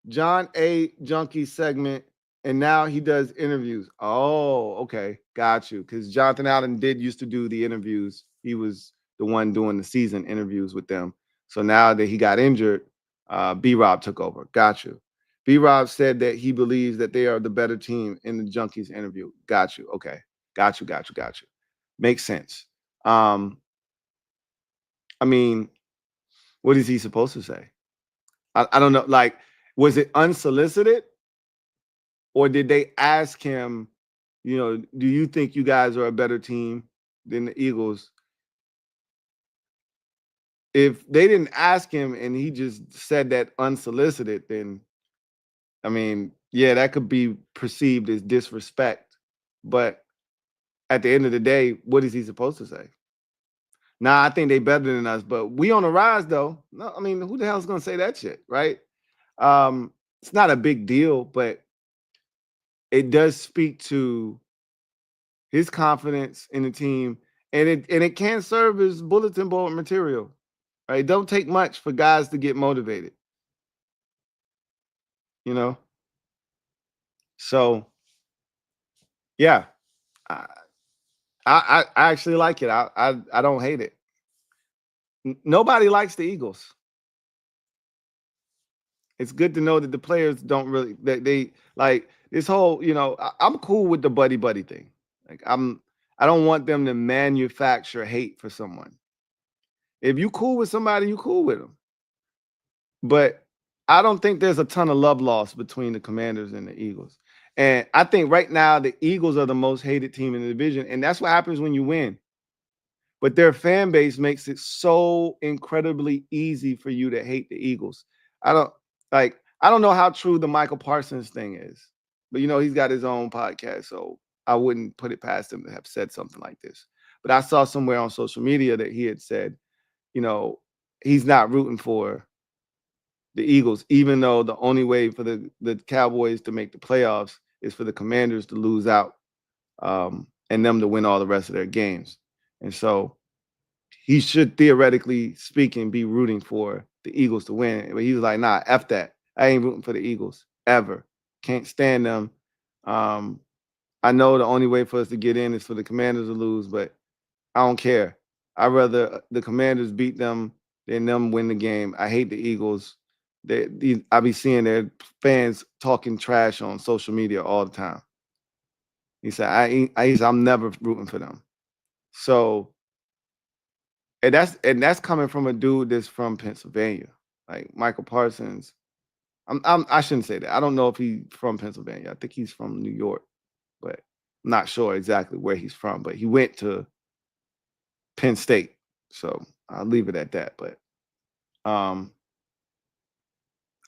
John A. Junkie segment, and now he does interviews. Oh, okay. Got you. Because Jonathan Allen used to do the interviews. He was the one doing the season interviews with them. So now that he got injured, B-Rob took over. Got you. B-Rob said that he believes that they are the better team in the Junkies interview. Got you. Okay. Got you. Makes sense. I mean, what is he supposed to say? I don't know. Like, was it unsolicited? Or did they ask him, do you think you guys are a better team than the Eagles? If they didn't ask him and he just said that unsolicited, then, I mean, yeah, that could be perceived as disrespect. But at the end of the day, what is he supposed to say? Nah, I think they better than us, but we on the rise, though. No, I mean, who the hell is going to say that shit, right? It's not a big deal, but it does speak to his confidence in the team, and it can serve as bulletin board material. Right? It don't take much for guys to get motivated. So, yeah, I actually like it. I don't hate it. Nobody likes the Eagles. It's good to know that the players don't really, that they like this whole, I'm cool with the buddy thing. Like, I don't want them to manufacture hate for someone. If you cool with somebody, you cool with them. But I don't think there's a ton of love lost between the Commanders and the Eagles. And I think right now the Eagles are the most hated team in the division. And that's what happens when you win. But their fan base makes it so incredibly easy for you to hate the Eagles. I don't know how true the Michael Parsons thing is. But, he's got his own podcast. So I wouldn't put it past him to have said something like this. But I saw somewhere on social media that he had said, he's not rooting for the Eagles, even though the only way for the Cowboys to make the playoffs is for the Commanders to lose out and them to win all the rest of their games. And so he should, theoretically speaking, be rooting for the Eagles to win. But he was like, nah, F that. I ain't rooting for the Eagles ever. Can't stand them. I know the only way for us to get in is for the Commanders to lose, but I don't care. I'd rather the Commanders beat them then them win the game. I hate the Eagles. I be seeing their fans talking trash on social media all the time. He said, I'm never rooting for them. So, and that's coming from a dude that's from Pennsylvania, like Michael Parsons. I shouldn't say that. I don't know if he's from Pennsylvania. I think he's from New York, but I'm not sure exactly where he's from. But he went to Penn State, so I'll leave it at that. But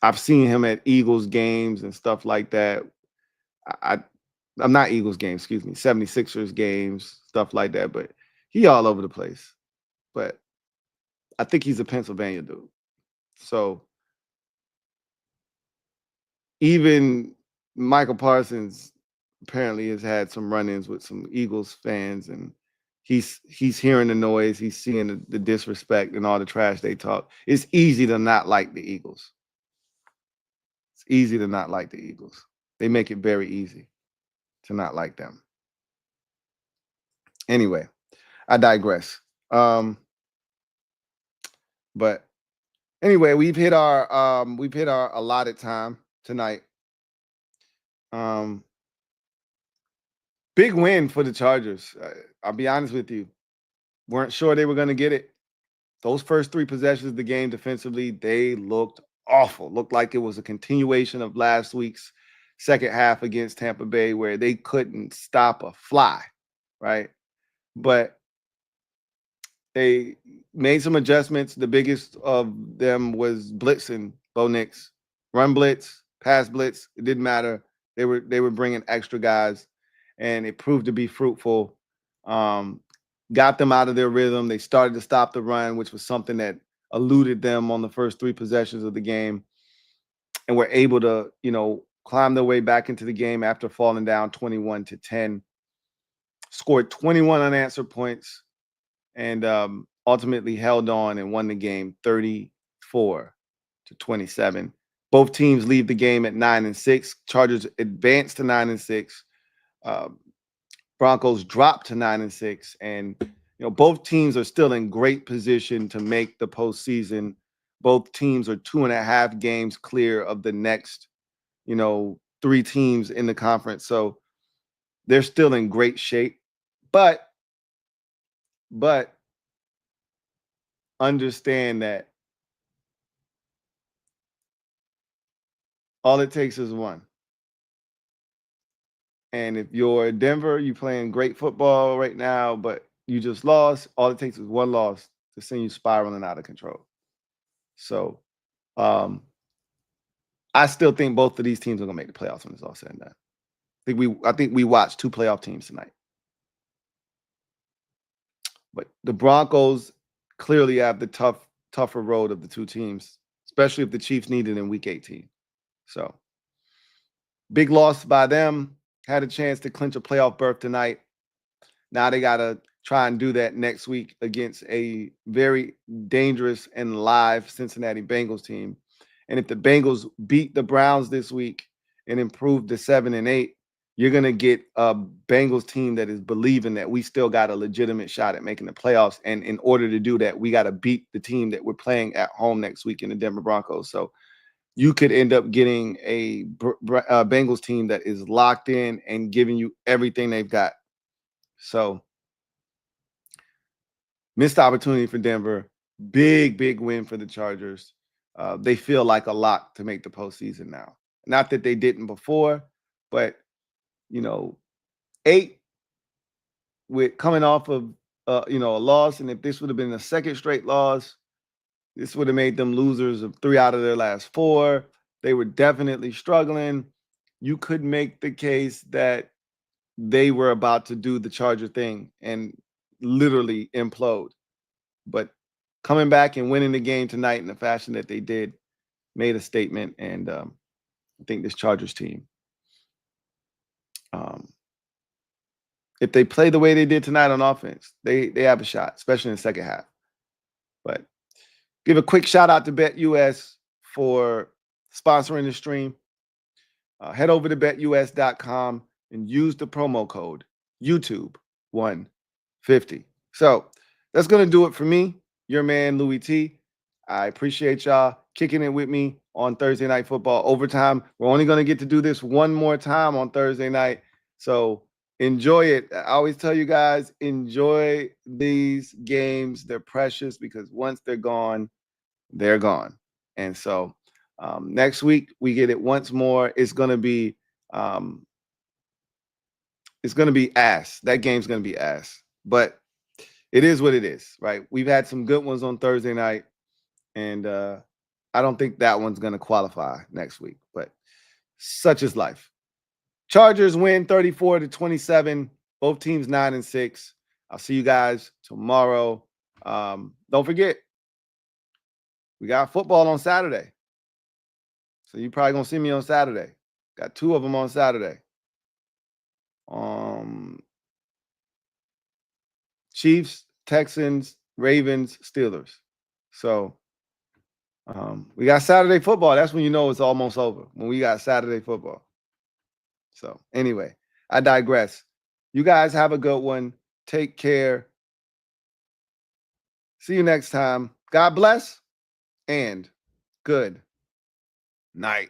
I've seen him at Eagles games and stuff like that. I'm not Eagles games, excuse me, 76ers games, stuff like that. But he all over the place. But I think he's a Pennsylvania dude. So even Michael Parsons apparently has had some run-ins with some Eagles fans, and he's hearing the noise, he's seeing the disrespect and all the trash they talk. It's easy to not like the Eagles. It's easy to not like the Eagles. They make it very easy to not like them. Anyway, I digress. But anyway, we've hit our allotted time tonight. Big win for the Chargers. I'll be honest with you. Weren't sure they were going to get it. Those first 3 possessions of the game defensively, they looked awful. Looked like it was a continuation of last week's second half against Tampa Bay where they couldn't stop a fly, right? But they made some adjustments. The biggest of them was blitzing Bo Nix. Run blitz, pass blitz, it didn't matter. They were bringing extra guys, and it proved to be fruitful. Got them out of their rhythm. They started to stop the run, which was something that eluded them on the first 3 possessions of the game, and were able to, climb their way back into the game after falling down 21-10. Scored 21 unanswered points, and ultimately held on and won the game 34-27. Both teams leave the game at 9-6. Chargers advance to 9-6. Broncos drop to 9-6, and both teams are still in great position to make the postseason. Both teams are 2.5 games clear of the next, 3 teams in the conference. So they're still in great shape, but understand that all it takes is one. And if you're Denver, you're playing great football right now, but you just lost. All it takes is one loss to send you spiraling out of control. So I still think both of these teams are going to make the playoffs when it's all said and done. I think we watched 2 playoff teams tonight. But the Broncos clearly have the tougher road of the 2 teams, especially if the Chiefs need it in Week 18. So big loss by them. Had a chance to clinch a playoff berth tonight. Now they got to try and do that next week against a very dangerous and live Cincinnati Bengals team. And if the Bengals beat the Browns this week and improve to 7-8, you're going to get a Bengals team that is believing that we still got a legitimate shot at making the playoffs. And in order to do that, we got to beat the team that we're playing at home next week in the Denver Broncos. So you could end up getting a Bengals team that is locked in and giving you everything they've got. So missed opportunity for Denver. Big win for the Chargers. They feel like a lock to make the postseason now. Not that they didn't before, but 8 with coming off of a loss, and if this would have been a second straight loss, this would have made them losers of 3 out of their last 4. They were definitely struggling. You could make the case that they were about to do the Charger thing and literally implode. But coming back and winning the game tonight in the fashion that they did made a statement. And I think this Chargers team, if they play the way they did tonight on offense, they have a shot, especially in the second half. But give a quick shout out to BetUS for sponsoring the stream. Head over to betus.com and use the promo code YouTube150. So that's going to do it for me, your man, Louie T. I appreciate y'all kicking it with me on Thursday Night Football overtime. We're only going to get to do this one more time on Thursday night. So enjoy it. I always tell you guys, enjoy these games. They're precious because once they're gone, they're gone. And so next week we get it once more. It's going to be ass. That game's going to be ass. But it is what it is, right? We've had some good ones on Thursday night, and I don't think that one's going to qualify next week. But such is life. Chargers win 34-27. Both teams 9-6. I'll see you guys tomorrow. Don't forget, we got football on Saturday. So you're probably going to see me on Saturday. Got 2 of them on Saturday. Chiefs, Texans, Ravens, Steelers. So we got Saturday football. That's when you know it's almost over, when we got Saturday football. So anyway, I digress. You guys have a good one. Take care. See you next time. God bless and good night.